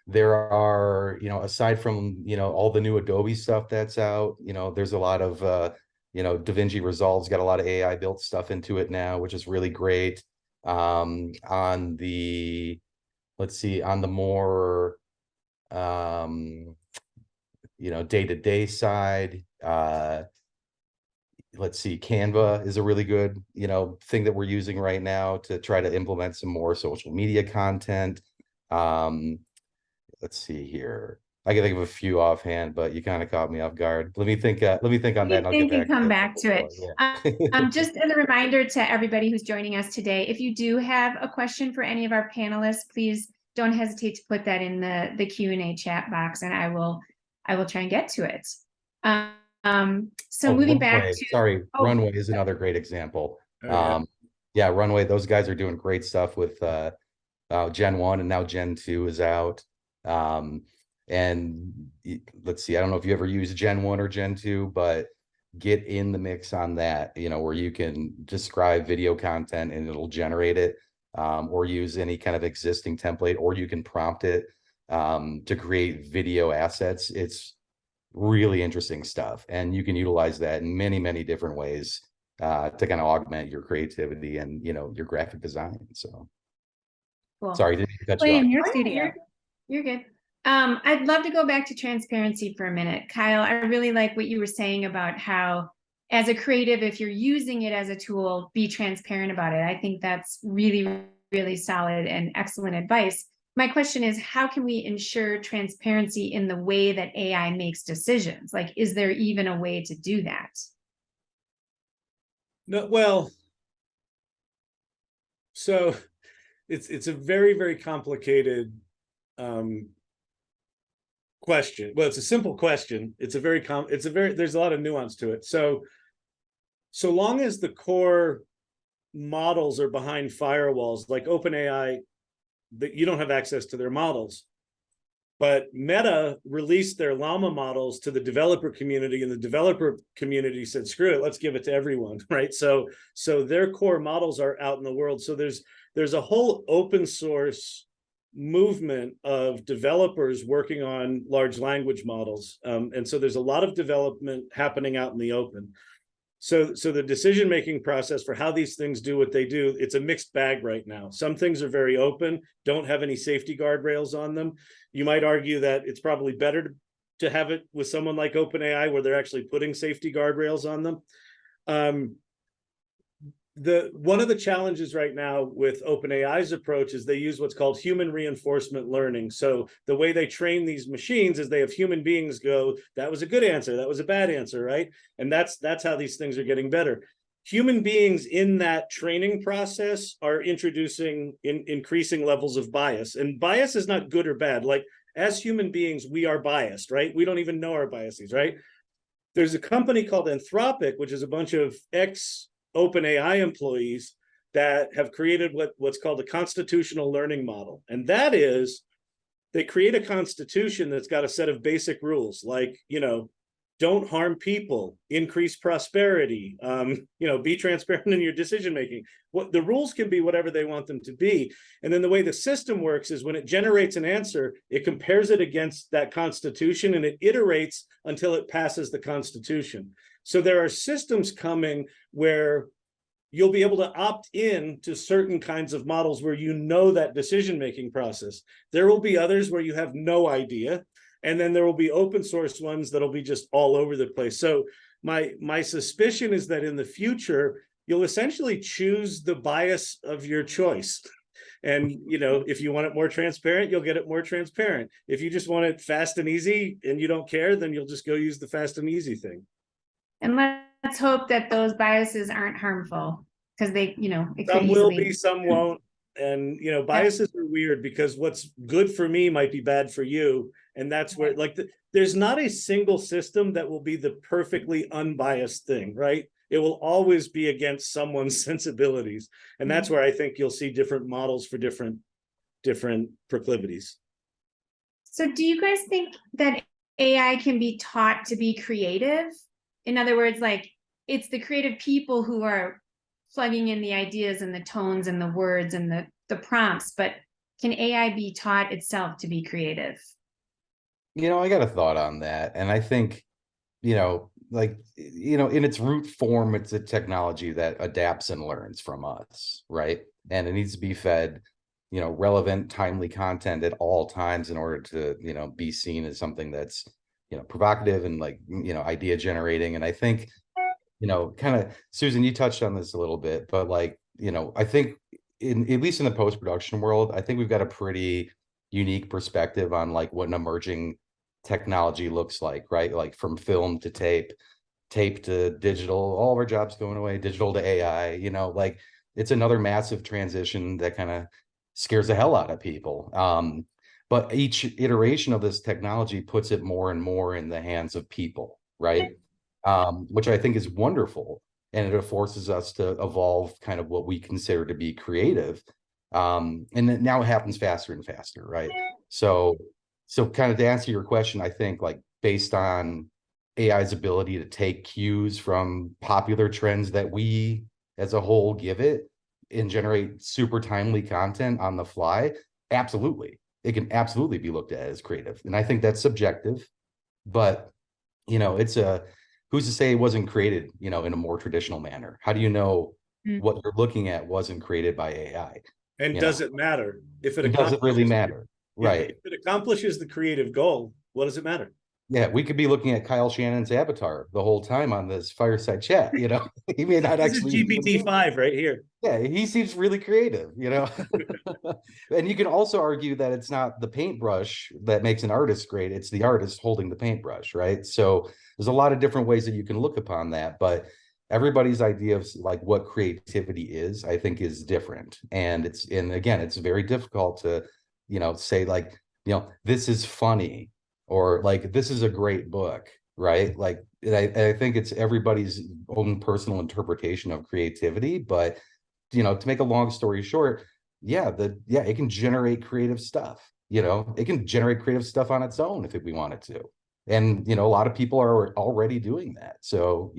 There are, aside from, all the new Adobe stuff that's out, there's a lot of, DaVinci Resolve's got a lot of AI built stuff into it now, which is really great. On the, let's see, on the more, day-to-day side, let's see, Canva is a really good, thing that we're using right now to try to implement some more social media content. Let's see here. I can think of a few offhand, but you kind of caught me off guard. Let me think on that, and I'll get back Come to back to it. Yeah. Just as a reminder to everybody who's joining us today, if you do have a question for any of our panelists, please don't hesitate to put that in the Q&A chat box, and I will try and get to it. So moving back to Runway is another great example. Oh, yeah, Runway, those guys are doing great stuff with Gen 1, and now Gen 2 is out. And let's see, I don't know if you ever use Gen 1 or Gen 2, but get in the mix on that, where you can describe video content and it'll generate it, or use any kind of existing template, or you can prompt it to create video assets. It's really interesting stuff, and you can utilize that in many, many different ways to kind of augment your creativity and, your graphic design. So cool. Sorry, didn't mean to cut Play you in off. your studio. You're good. I'd love to go back to transparency for a minute. Kyle, I really like what you were saying about how, as a creative, if you're using it as a tool, be transparent about it. I think that's really, really solid and excellent advice. My question is, how can we ensure transparency in the way that AI makes decisions? Like, is there even a way to do that? No, well, so it's a very, very complicated question. Well, it's a simple question. There's a lot of nuance to it. So long as the core models are behind firewalls, like OpenAI, that you don't have access to their models. But Meta released their Llama models to the developer community, and the developer community said, screw it, let's give it to everyone, right? So their core models are out in the world. So there's a whole open source movement of developers working on large language models. And so there's a lot of development happening out in the open. So the decision-making process for how these things do what they do, it's a mixed bag right now. Some things are very open, don't have any safety guardrails on them. You might argue that it's probably better to have it with someone like OpenAI, where they're actually putting safety guardrails on them. One of the challenges right now with OpenAI's approach is they use what's called human reinforcement learning. So the way they train these machines is they have human beings go, that was a good answer, that was a bad answer, right? And that's how these things are getting better. Human beings in that training process are introducing increasing levels of bias. And bias is not good or bad. Like, as human beings, we are biased, right? We don't even know our biases, right? There's a company called Anthropic, which is a bunch of OpenAI employees that have created what's called a constitutional learning model. And that is, they create a constitution that's got a set of basic rules, like, don't harm people, increase prosperity, be transparent in your decision making. The rules can be whatever they want them to be. And then the way the system works is, when it generates an answer, it compares it against that constitution, and it iterates until it passes the constitution. So there are systems coming where you'll be able to opt in to certain kinds of models where that decision-making process. There will be others where you have no idea. And then there will be open source ones that'll be just all over the place. So my suspicion is that in the future, you'll essentially choose the bias of your choice. And, if you want it more transparent, you'll get it more transparent. If you just want it fast and easy and you don't care, then you'll just go use the fast and easy thing. And let's hope that those biases aren't harmful, because they, it could Some will easily be, some won't. And, biases are weird, because what's good for me might be bad for you. And that's where, there's not a single system that will be the perfectly unbiased thing, right? It will always be against someone's sensibilities. And that's where I think you'll see different models for different proclivities. So do you guys think that AI can be taught to be creative? In other words, like, it's the creative people who are plugging in the ideas and the tones and the words and the prompts, but can AI be taught itself to be creative? I got a thought on that. And I think, in its root form, it's a technology that adapts and learns from us, right? And it needs to be fed, relevant, timely content at all times in order to, be seen as something that's, provocative and idea generating. And I think, kind of, Susan, you touched on this a little bit, but I think at least in the post-production world, I think we've got a pretty unique perspective on what an emerging technology looks like, right? Like, from film to tape to digital, all of our jobs going away, digital to AI, it's another massive transition that kind of scares the hell out of people. But each iteration of this technology puts it more and more in the hands of people, right? Which I think is wonderful. And it forces us to evolve kind of what we consider to be creative. And now it happens faster and faster, right? So kind of to answer your question, I think based on AI's ability to take cues from popular trends that we as a whole give it and generate super timely content on the fly, absolutely. It can absolutely be looked at as creative. And I think that's subjective, but it's who's to say it wasn't created, in a more traditional manner? How do you know what you're looking at wasn't created by AI? And does it matter? If it doesn't really matter, right? If it accomplishes the creative goal, what does it matter? Yeah, we could be looking at Kyle Shannon's avatar the whole time on this fireside chat. He may not This actually. is GPT-5 right here. Yeah, he seems really creative, And you can also argue that it's not the paintbrush that makes an artist great, it's the artist holding the paintbrush, right? So there's a lot of different ways that you can look upon that, but everybody's idea of what creativity is, I think, is different. And again, it's very difficult to, say this is funny, or this is a great book, right? I think it's everybody's own personal interpretation of creativity, but to make a long story short, it can generate creative stuff. It can generate creative stuff on its own if we wanted to. And, a lot of people are already doing that. So,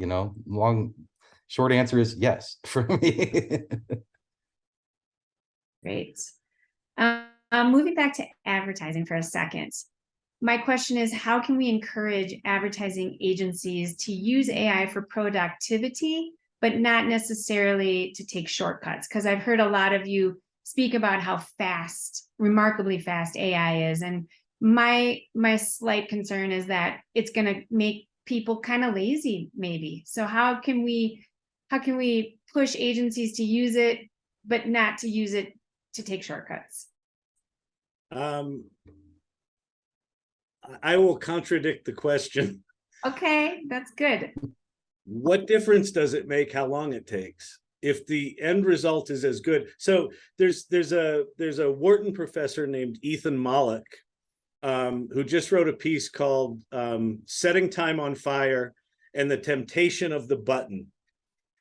short answer is yes for me. Great. Moving back to advertising for a second. My question is, how can we encourage advertising agencies to use AI for productivity, but not necessarily to take shortcuts? Because I've heard a lot of you speak about how fast, remarkably fast AI is. And my slight concern is that it's going to make people kind of lazy, maybe. So how can we push agencies to use it, but not to use it to take shortcuts? I will contradict the question. Okay, that's good. What difference does it make how long it takes if the end result is as good? So there's a Wharton professor named Ethan Mollick, who just wrote a piece called Setting Time on Fire and the Temptation of the Button.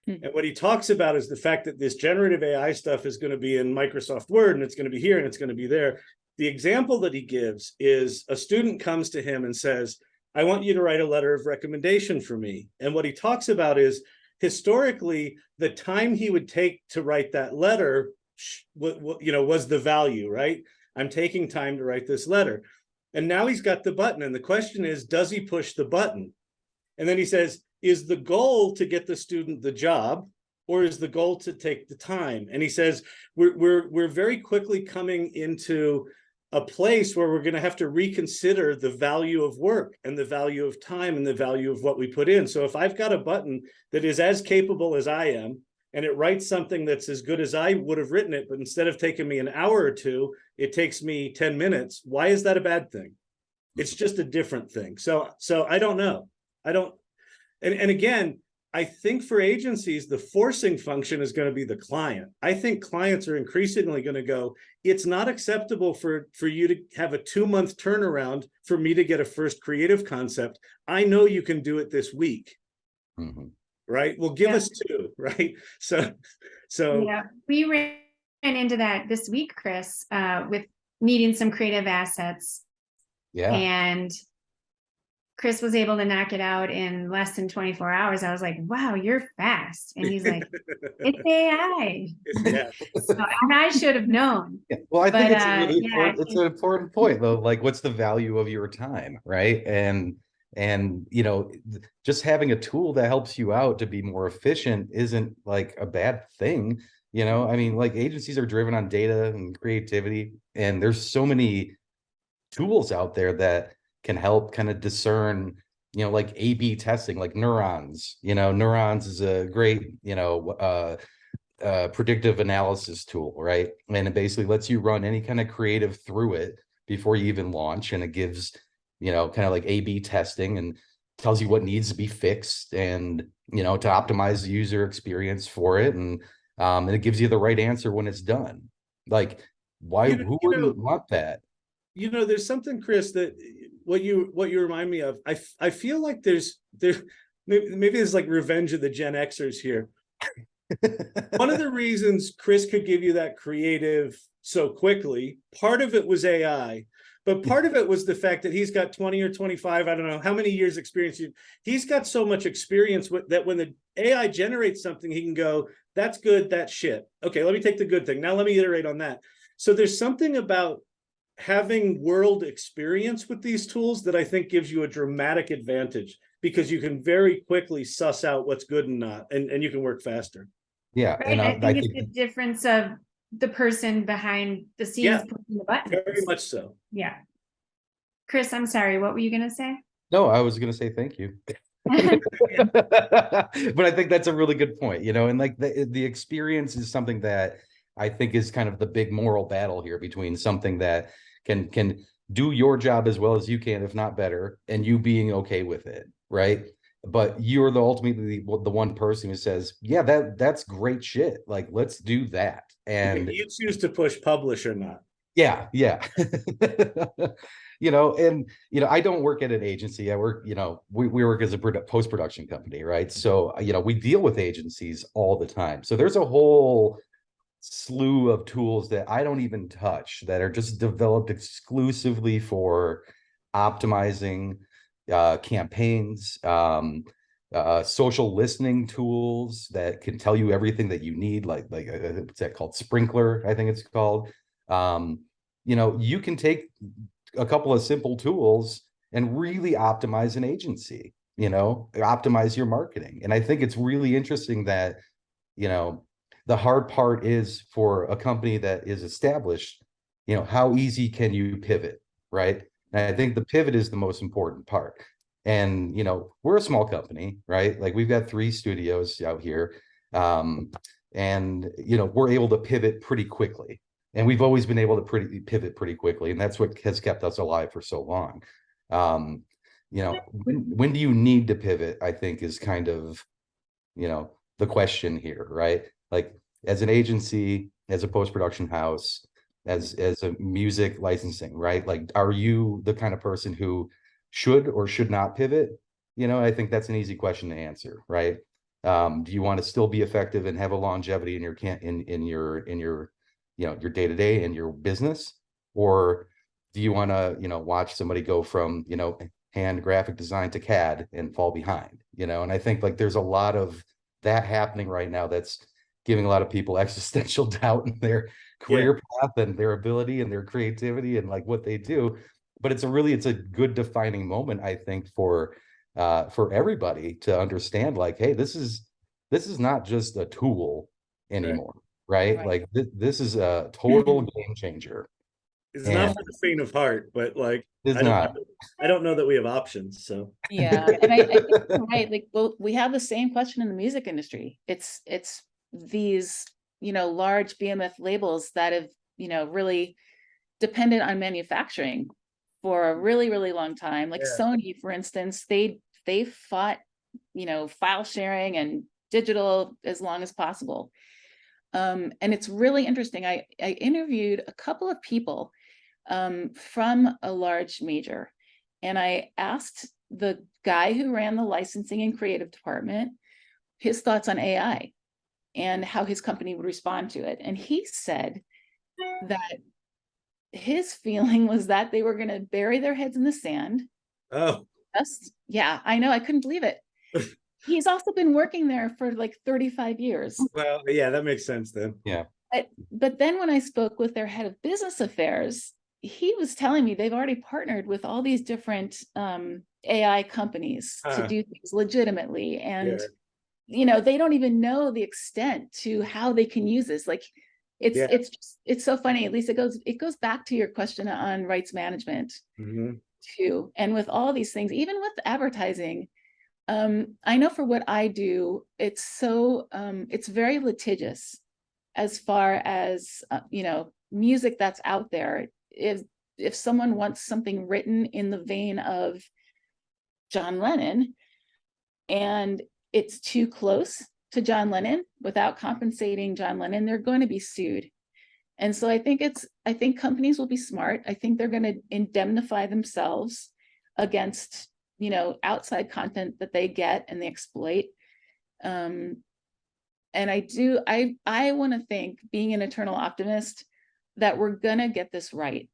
And what he talks about is the fact that this generative AI stuff is going to be in Microsoft Word, and it's going to be here and it's going to be there. The example that he gives is a student comes to him and says, I want you to write a letter of recommendation for me. And what he talks about is historically, the time he would take to write that letter, was the value, right? I'm taking time to write this letter. And now he's got the button. And the question is, does he push the button? And then he says, is the goal to get the student the job, or is the goal to take the time? And he says, we're very quickly coming into a place where we're going to have to reconsider the value of work and the value of time and the value of what we put in. So if I've got a button that is as capable as I am, and it writes something that's as good as I would have written it, but instead of taking me an hour or two, it takes me 10 minutes. Why is that a bad thing? It's just a different thing. So I don't know. And again, I think for agencies, the forcing function is going to be the client. I think clients are increasingly going to go, it's not acceptable for you to have a 2-month turnaround for me to get a first creative concept. I know you can do it this week. Mm-hmm. Right? Well, give us 2, right? So yeah, we ran into that this week, Chris, with needing some creative assets. Yeah. And Chris was able to knock it out in less than 24 hours. I was like, wow, you're fast. And he's like, it's AI. Yeah. And I should have known. Yeah. Well, I think it's really important. It's an important point, though. Like, what's the value of your time, right? And just having a tool that helps you out to be more efficient isn't like a bad thing. I mean, like, agencies are driven on data and creativity, and there's so many tools out there that can help kind of discern, like A/B testing, like Neurons. Neurons is a great, predictive analysis tool, right? And it basically lets you run any kind of creative through it before you even launch, and it gives, kind of like A/B testing and tells you what needs to be fixed and, to optimize the user experience for it. And it gives you the right answer when it's done. Like, why, who wouldn't want that? There's something, Chris, that what you remind me of. I feel like there's maybe it's like revenge of the Gen Xers here. One of the reasons Chris could give you that creative so quickly, part of it was AI, but part of it was the fact that he's got 20 or 25, I don't know how many years experience. He's got so much experience with that when the AI generates something, he can go, that's good, that's shit. Okay, let me take the good thing. Now let me iterate on that. So there's something about having world experience with these tools that I think gives you a dramatic advantage, because you can very quickly suss out what's good and not, and you can work faster. Yeah. Right. And I think it's the difference of the person behind the scenes pushing the buttons. Very much so. Yeah. Chris, I'm sorry, what were you going to say? No, I was going to say thank you. But I think that's a really good point, and like the experience is something that I think is kind of the big moral battle here between something that can do your job as well as you can, if not better, and you being okay with it, right? But you're ultimately the one person who says, yeah, that's great shit. Like, let's do that. And you choose to push publish or not. Yeah. I don't work at an agency. I work, we work as a post-production company, right? So, we deal with agencies all the time. So there's a whole slew of tools that I don't even touch, that are just developed exclusively for optimizing campaigns, social listening tools that can tell you everything that you need, like what's that called? Sprinkler, I think it's called. You can take a couple of simple tools and really optimize an agency, optimize your marketing. And I think it's really interesting that, the hard part is for a company that is established, how easy can you pivot, right? And I think the pivot is the most important part. And, we're a small company, right? Like we've got 3 studios out here. And, we're able to pivot pretty quickly. And we've always been able to pivot pretty quickly. And that's what has kept us alive for so long. When do you need to pivot, I think is kind of, the question here, right? Like as an agency, as a post-production house, as a music licensing, right? Like, are you the kind of person who should or should not pivot? I think that's an easy question to answer, right? Do you want to still be effective and have a longevity in your your day-to-day in your business? Or do you want to, watch somebody go from, hand graphic design to CAD and fall behind, and I think like there's a lot of that happening right now that's giving a lot of people existential doubt in their career path and their ability and their creativity and like what they do. But it's a good defining moment, I think, for everybody to understand, like, hey, this is not just a tool anymore, right? Like this is a total game changer. It's not for the faint of heart, but like it's I don't know that we have options. So yeah, and I think you're right. Like, well, we have the same question in the music industry. It's these, large behemoth labels that have, really depended on manufacturing for a really, really long time. Like Sony, for instance, they fought, file sharing and digital as long as possible. And it's really interesting. I interviewed a couple of people from a large major, and I asked the guy who ran the licensing and creative department his thoughts on AI and how his company would respond to it. And he said that his feeling was that they were going to bury their heads in the sand. Oh, yeah, I know. I couldn't believe it. He's also been working there for like 35 years. Well, yeah, that makes sense then. Yeah. But then when I spoke with their head of business affairs, he was telling me they've already partnered with all these different AI companies to do things legitimately. And, they don't even know the extent to how they can use this. Like, it's so funny. At least it goes back to your question on rights management too. And with all these things, even with advertising, I know for what I do, it's so it's very litigious as far as music that's out there. If someone wants something written in the vein of John Lennon and it's too close to John Lennon without compensating John Lennon, they're going to be sued. And so I think companies will be smart. I think they're going to indemnify themselves against outside content that they get and they exploit. And I want to think, being an eternal optimist, that we're going to get this right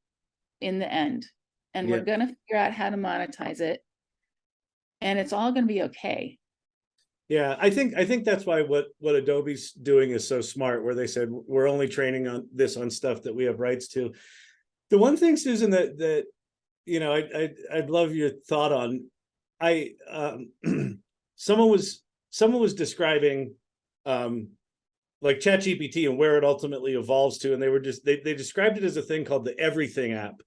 in the end, and we're going to figure out how to monetize it, and it's all going to be okay. Yeah, I think that's why what Adobe's doing is so smart, where they said we're only training on stuff that we have rights to. The one thing, Susan, that I'd love your thought on. Someone was describing like ChatGPT and where it ultimately evolves to, and they described it as a thing called the Everything app,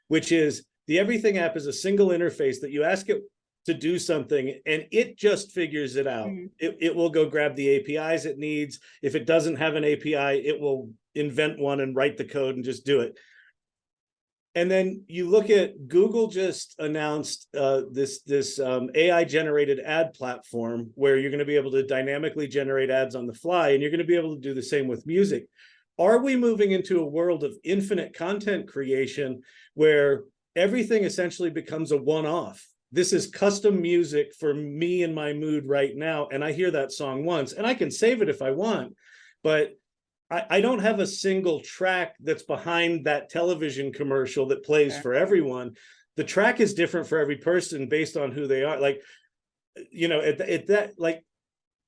which is the Everything app is a single interface that you ask it to do something and it just figures it out. It will go grab the APIs it needs. If it doesn't have an API, it will invent one and write the code and just do it. And then you look at Google just announced this AI generated ad platform where you're going to be able to dynamically generate ads on the fly, and you're going to be able to do the same with music. Are we moving into a world of infinite content creation where everything essentially becomes a one-off? This is custom music for me and my mood right now, and I hear that song once, and I can save it if I want, but I don't have a single track that's behind that television commercial that plays for everyone. The track is different for every person based on who they are. Like, you know, at that, like,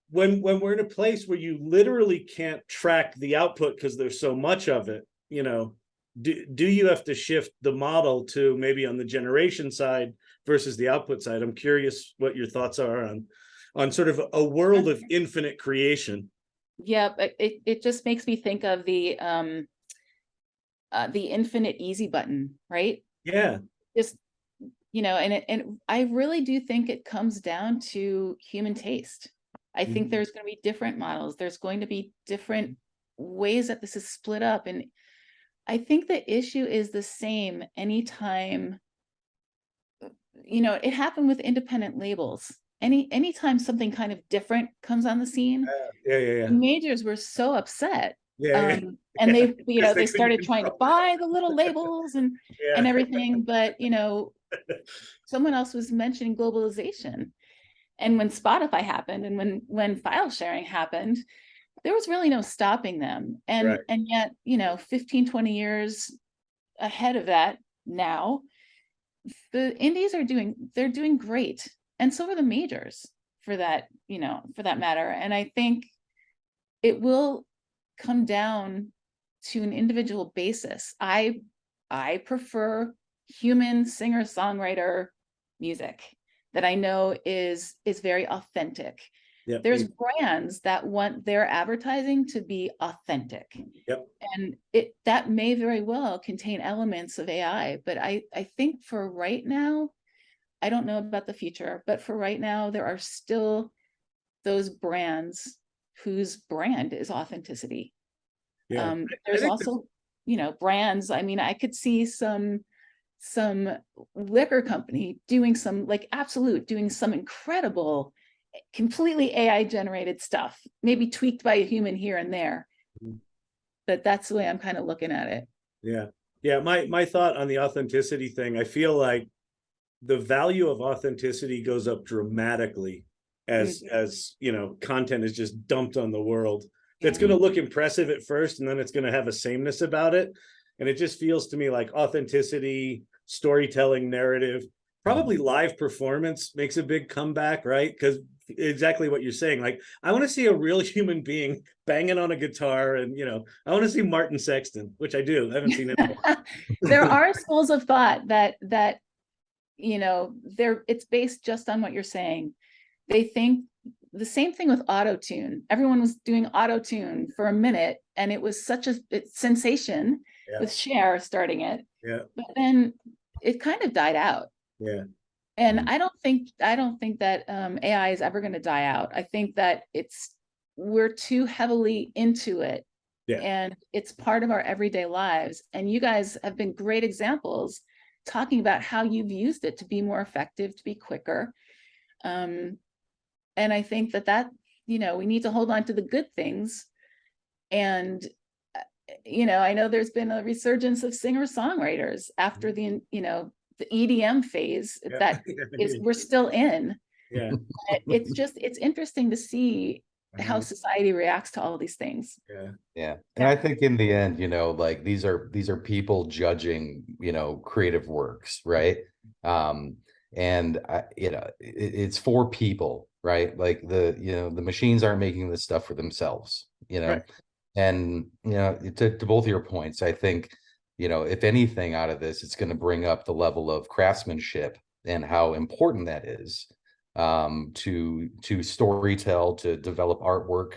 when we're in a place where you literally can't track the output because there's so much of it, you know, do you have to shift the model to maybe on the generation side versus the output side? I'm curious what your thoughts are on sort of a world of infinite creation. Yeah, but it just makes me think of the infinite easy button, right? Yeah. Just, you know, and I really do think it comes down to human taste. I think there's going to be different models. There's going to be different ways that this is split up. And I think the issue is the same anytime, you know, it happened with independent labels. Anytime something kind of different comes on the scene, Yeah. the majors were so upset. Yeah. And they, you know, Because they they started couldn't trying to control buy the little labels and everything. But, you know, someone else was mentioning globalization. And when Spotify happened and when file sharing happened, there was really no stopping them. And yet, you know, 15, 20 years ahead of that now, the indies are doing great. And so are the majors for that, you know, for that matter. And I think it will come down to an individual basis. I prefer human singer-songwriter music that I know is very authentic. Yep. There's brands that want their advertising to be authentic. Yep. And that may very well contain elements of AI, but I think for right now, I don't know about the future, but for right now, there are still those brands whose brand is authenticity. Yeah. There's also, you know, brands. I mean, I could see some liquor company doing some doing some incredible, completely AI generated stuff, maybe tweaked by a human here and there. But that's the way I'm kind of looking at it. Yeah. Yeah. My thought on the authenticity thing, I feel like the value of authenticity goes up dramatically as you know, content is just dumped on the world. That's going to look impressive at first, and then it's going to have a sameness about it. And it just feels to me like authenticity, storytelling, narrative, probably live performance makes a big comeback, right? Because exactly what you're saying. Like, I want to see a real human being banging on a guitar, and, you know, I want to see Martin Sexton, which I do. I haven't seen it. There are schools of thought that you know, it's based just on what you're saying. They think the same thing with auto-tune. Everyone was doing auto-tune for a minute, and it was such a sensation with Cher starting it. Yeah. But then it kind of died out. Yeah. And I don't think that AI is ever going to die out. I think that we're too heavily into it. Yeah. And it's part of our everyday lives. And you guys have been great examples talking about how you've used it to be more effective, to be quicker. And I think that, you know, we need to hold on to the good things. And, you know, I know there's been a resurgence of singer-songwriters after the, you know, the EDM phase that we're still in. Yeah. It's interesting to see how society reacts to all these things. Yeah. And I think in the end, you know, like these are people judging, you know, creative works, right? And you know, it's for people, right? Like you know, the machines aren't making this stuff for themselves, you know. And, you know, to both of your points, I think, you know, if anything out of this, it's going to bring up the level of craftsmanship and how important that is to storytell, to develop artwork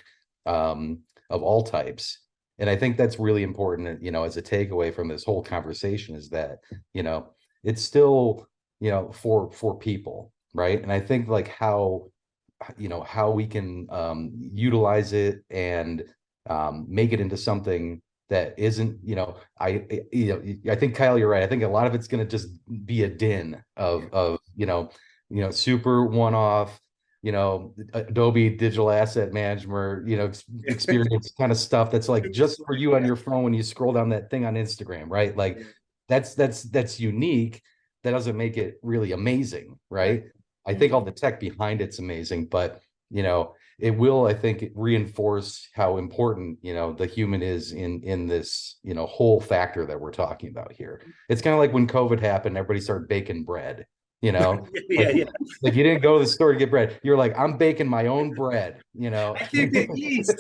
of all types. And I think that's really important, you know, as a takeaway from this whole conversation, is that, you know, it's still, you know, for people, right? And I think like how, you know, how we can utilize it and make it into something that isn't, you know, I think, Kyle, you're right. I think a lot of it's going to just be a din of you know, super one-off, you know, Adobe digital asset management, you know, experience kind of stuff that's like just for you on your phone when you scroll down that thing on Instagram, right? Like that's unique. That doesn't make it really amazing, right? I think all the tech behind it's amazing, but you know, it will, I think, reinforce how important, you know, the human is in this, you know, whole factor that we're talking about here. It's kind of like when COVID happened, everybody started baking bread, you know, Yeah, yeah. like you didn't go to the store to get bread. You're like, I'm baking my own bread, you know. I can't get yeast.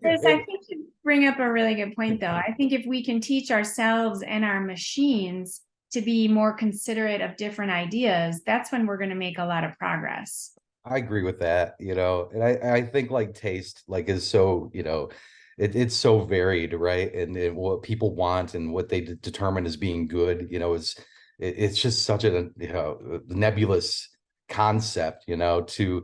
Chris, I think you bring up a really good point, though. I think if we can teach ourselves and our machines to be more considerate of different ideas, that's when we're going to make a lot of progress. I agree with that, you know, and I think like taste like is so, you know, it's so varied, right? And what people want and what they determine as being good, you know, it's just such a, you know, nebulous concept, you know, to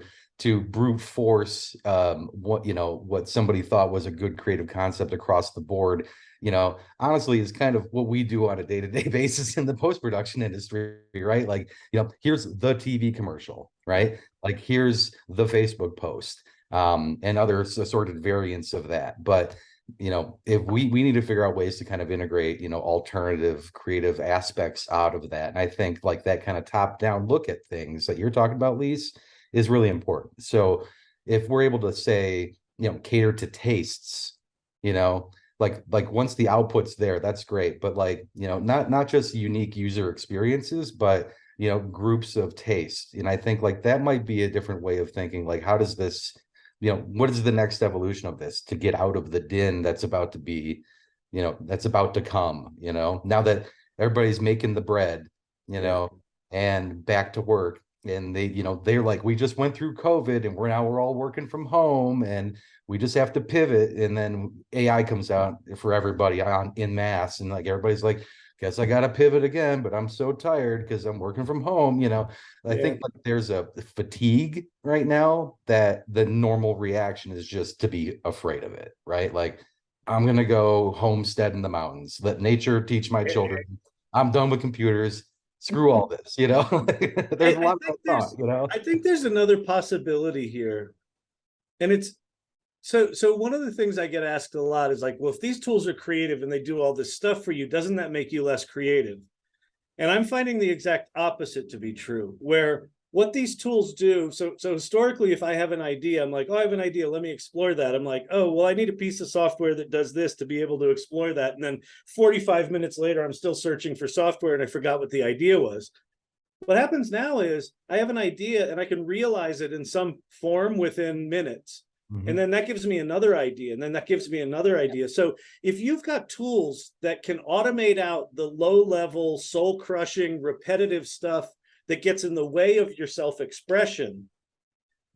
brute force what, you know, what somebody thought was a good creative concept across the board, you know, honestly is kind of what we do on a day-to-day basis in the post-production industry, right? Like, you know, here's the TV commercial, right? Like here's the Facebook post, and other assorted variants of that. But you know, if we need to figure out ways to kind of integrate, you know, alternative creative aspects out of that. And I think like that kind of top-down look at things that you're talking about, Lise, is really important. So if we're able to say, you know, cater to tastes, you know, like once the output's there, that's great. But like, you know, not just unique user experiences, but you know, groups of taste. And I think like that might be a different way of thinking. Like, how does this, you know, what is the next evolution of this to get out of the din that's about to be, you know, that's about to come, you know, now that everybody's making the bread, you know, and back to work. And they, you know, they're like, we just went through COVID and we're all working from home and we just have to pivot. And then AI comes out for everybody on in mass. And like everybody's like, guess I got to pivot again, but I'm so tired because I'm working from home. You know, I think like there's a fatigue right now that the normal reaction is just to be afraid of it, right? Like, I'm going to go homestead in the mountains, let nature teach my children. I'm done with computers. Screw all this, you know. There's a lot of that thought, you know. I think there's another possibility here, and it's so one of the things I get asked a lot is like, well, if these tools are creative and they do all this stuff for you, doesn't that make you less creative? And I'm finding the exact opposite to be true, where what these tools do, so historically, if I have an idea, I'm like, oh, I have an idea, let me explore that. I'm like, oh, well, I need a piece of software that does this to be able to explore that. And then 45 minutes later, I'm still searching for software and I forgot what the idea was. What happens now is I have an idea and I can realize it in some form within minutes. And then that gives me another idea, and then that gives me another idea. So if you've got tools that can automate out the low-level, soul-crushing, repetitive stuff that gets in the way of your self-expression,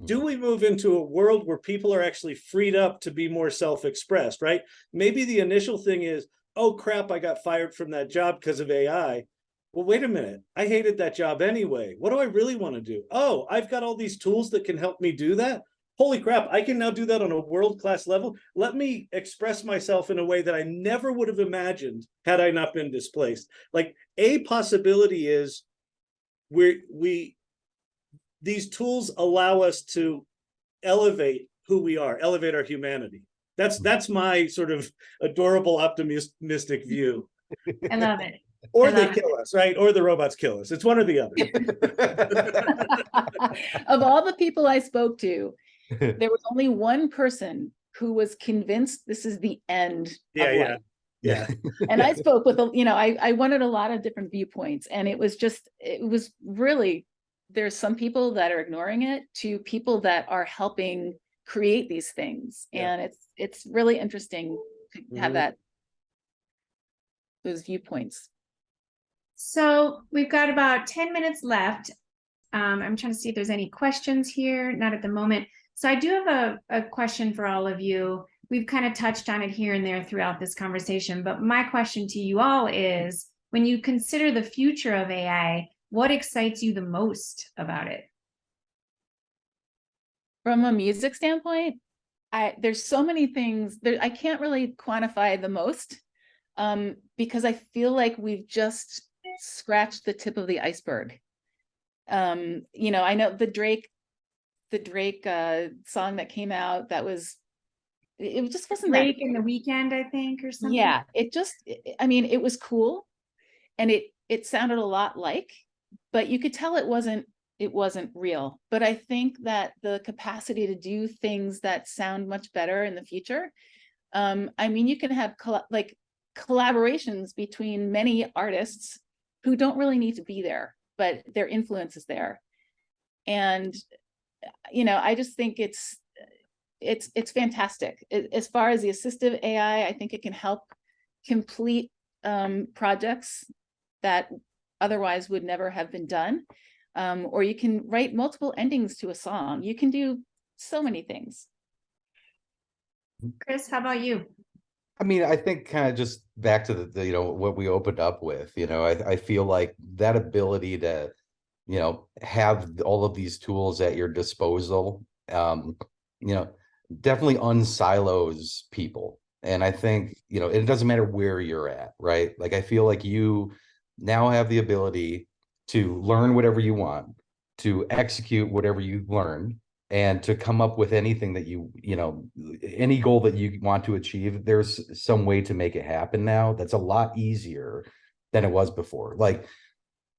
do we move into a world where people are actually freed up to be more self-expressed, right? Maybe the initial thing is, oh, crap, I got fired from that job because of AI. Well, wait a minute. I hated that job anyway. What do I really want to do? Oh, I've got all these tools that can help me do that. Holy crap, I can now do that on a world-class level. Let me express myself in a way that I never would have imagined had I not been displaced. Like a possibility is these tools allow us to elevate who we are, elevate our humanity. That's my sort of adorable, optimistic view. I love it. Or they kill us, right? Or the robots kill us. It's one or the other. Of all the people I spoke to, there was only one person who was convinced this is the end of life. Yeah. And I spoke with, you know, I wanted a lot of different viewpoints, and it was really, there's some people that are ignoring it to people that are helping create these things. And it's really interesting to have those viewpoints. So we've got about 10 minutes left. I'm trying to see if there's any questions here. Not at the moment. So I do have a question for all of you. We've kind of touched on it here and there throughout this conversation, but my question to you all is, when you consider the future of AI, what excites you the most about it? From a music standpoint, there's so many things there. I can't really quantify the most, because I feel like we've just scratched the tip of the iceberg. You know, I know the Drake song that came out, it just wasn't Drake in the Weekend, I think, or something. Yeah, I mean, it was cool, and it sounded a lot like, but you could tell it wasn't it wasn't real. But I think that the capacity to do things that sound much better in the future, I mean, you can have collaborations between many artists who don't really need to be there, but their influence is there. And, you know, I just think it's fantastic. As far as the assistive AI, I think it can help complete projects that otherwise would never have been done. Or you can write multiple endings to a song. You can do so many things. Chris, how about you? I mean, I think kind of just back to the you know, what we opened up with, you know, I feel like that ability to, you know, have all of these tools at your disposal, you know, definitely unsilos people. And I think, you know, it doesn't matter where you're at, right? Like, I feel like you now have the ability to learn whatever you want, to execute whatever you learned, and to come up with anything that you know, any goal that you want to achieve. There's some way to make it happen now that's a lot easier than it was before. Like,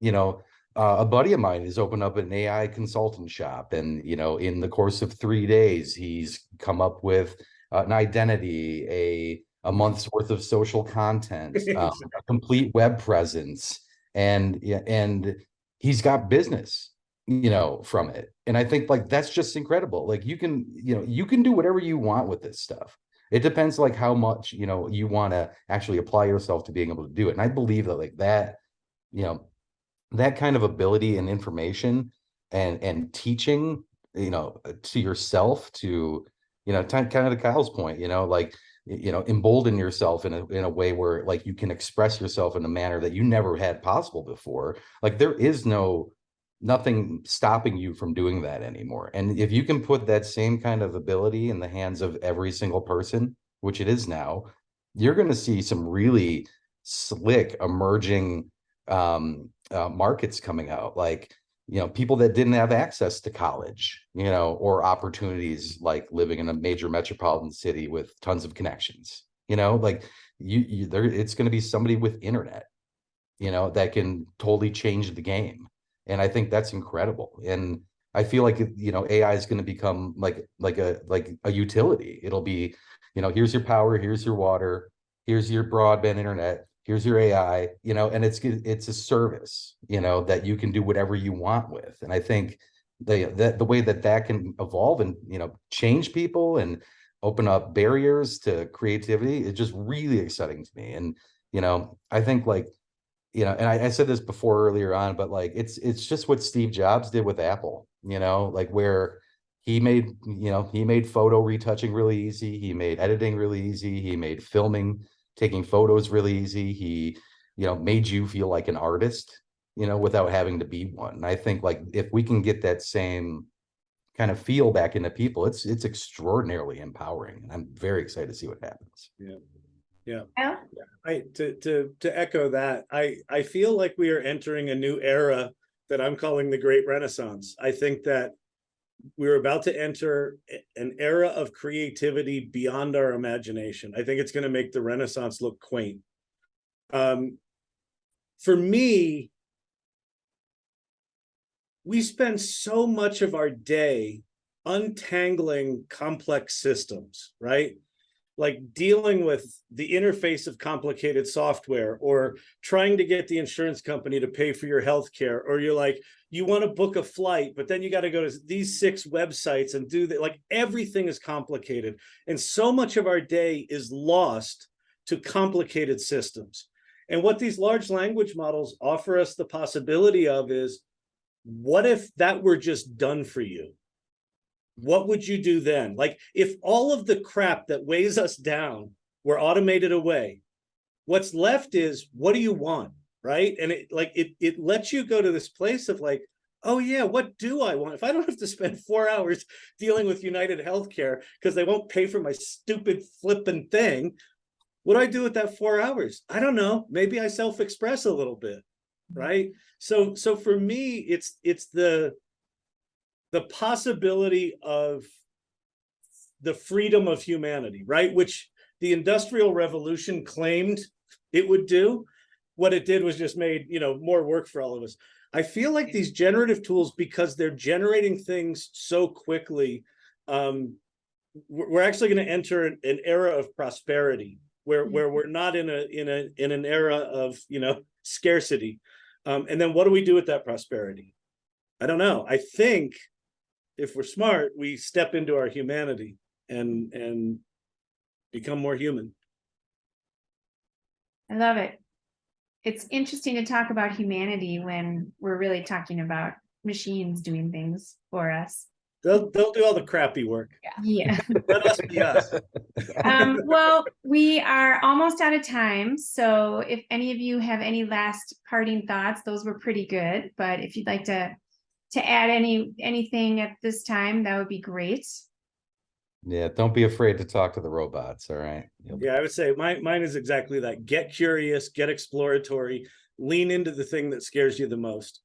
you know, a buddy of mine has opened up an AI consultant shop, and, you know, in the course of 3 days, he's come up with an identity, a month's worth of social content, a complete web presence, and he's got business, you know, from it. And I think, like, that's just incredible. Like, you can, you know, you can do whatever you want with this stuff. It depends, like, how much, you know, you want to actually apply yourself to being able to do it. And I believe that, like, that, you know, that kind of ability and information and teaching, you know, to yourself, to, you know, kind of to Kyle's point, you know, like, you know, embolden yourself in a way where, like, you can express yourself in a manner that you never had possible before. Like, there is nothing stopping you from doing that anymore. And if you can put that same kind of ability in the hands of every single person, which it is now, you're going to see some really slick emerging markets coming out. Like, you know, people that didn't have access to college, you know, or opportunities like living in a major metropolitan city with tons of connections, you know, like, you there, it's going to be somebody with internet, you know, that can totally change the game. And I think that's incredible. And I feel like, you know, AI is going to become like a utility. It'll be, you know, here's your power, here's your water, here's your broadband internet, here's your AI, you know, and it's a service, you know, that you can do whatever you want with. And I think the way that can evolve and, you know, change people and open up barriers to creativity is just really exciting to me. And, you know, I think, like, you know, and I said this before earlier on, but, like, it's just what Steve Jobs did with Apple, you know, like, where he made photo retouching really easy. He made editing really easy. He made filming, taking photos really easy. He, you know, made you feel like an artist, you know, without having to be one. And I think, like, if we can get that same kind of feel back into people, it's extraordinarily empowering. And I'm very excited to see what happens. Yeah. Yeah. Yeah. To echo that, I feel like we are entering a new era that I'm calling the Great Renaissance. I think that we're about to enter an era of creativity beyond our imagination. I think it's going to make the Renaissance look quaint. For me, we spend so much of our day untangling complex systems, right? Like dealing with the interface of complicated software, or trying to get the insurance company to pay for your health care, or you're like, you want to book a flight, but then you got to go to these 6 websites and do that. Like, everything is complicated. And so much of our day is lost to complicated systems. And what these large language models offer us the possibility of is, what if that were just done for you? What would you do then? Like, if all of the crap that weighs us down were automated away, what's left is, what do you want, right? And it lets you go to this place of, like, oh yeah, what do I want? If I don't have to spend 4 hours dealing with United Healthcare because they won't pay for my stupid flipping thing, what do I do with that 4 hours? I don't know. Maybe I self-express a little bit, right? So for me, it's the possibility of the freedom of humanity, right? Which the Industrial Revolution claimed it would do. what it did was just made, more work for all of us. I feel like these generative tools, because they're generating things so quickly, we're actually going to enter an era of prosperity where we're not in an era of, scarcity. And then what do we do with that prosperity? I don't know. I think if we're smart, we step into our humanity and become more human. I love it. It's interesting to talk about humanity when we're really talking about machines doing things for us. They'll do all the crappy work. Yeah. Let us be us. Well, we are almost out of time. So if any of you have any last parting thoughts, those were pretty good. But if you'd like to add anything at this time, that would be great. Yeah, don't be afraid to talk to the robots. All right. Yeah, I would say mine is exactly that. Get curious, get exploratory, lean into the thing that scares you the most.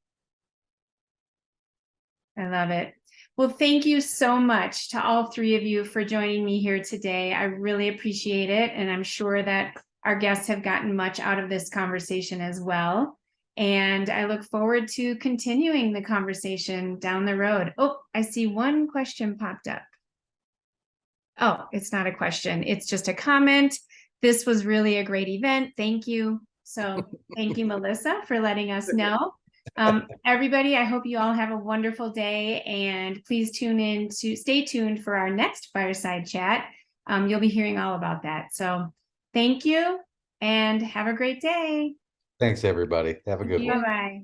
I love it. Well, thank you so much to all three of you for joining me here today. I really appreciate it. And I'm sure that our guests have gotten much out of this conversation as well. And I look forward to continuing the conversation down the road. Oh, I see one question popped up. Oh, it's not a question. It's just a comment. This was really a great event. Thank you. So thank you, Melissa, for letting us know. Everybody, I hope you all have a wonderful day, and please stay tuned for our next Fireside Chat. You'll be hearing all about that. So thank you and have a great day. Thanks, everybody. Have a good one. Bye-bye.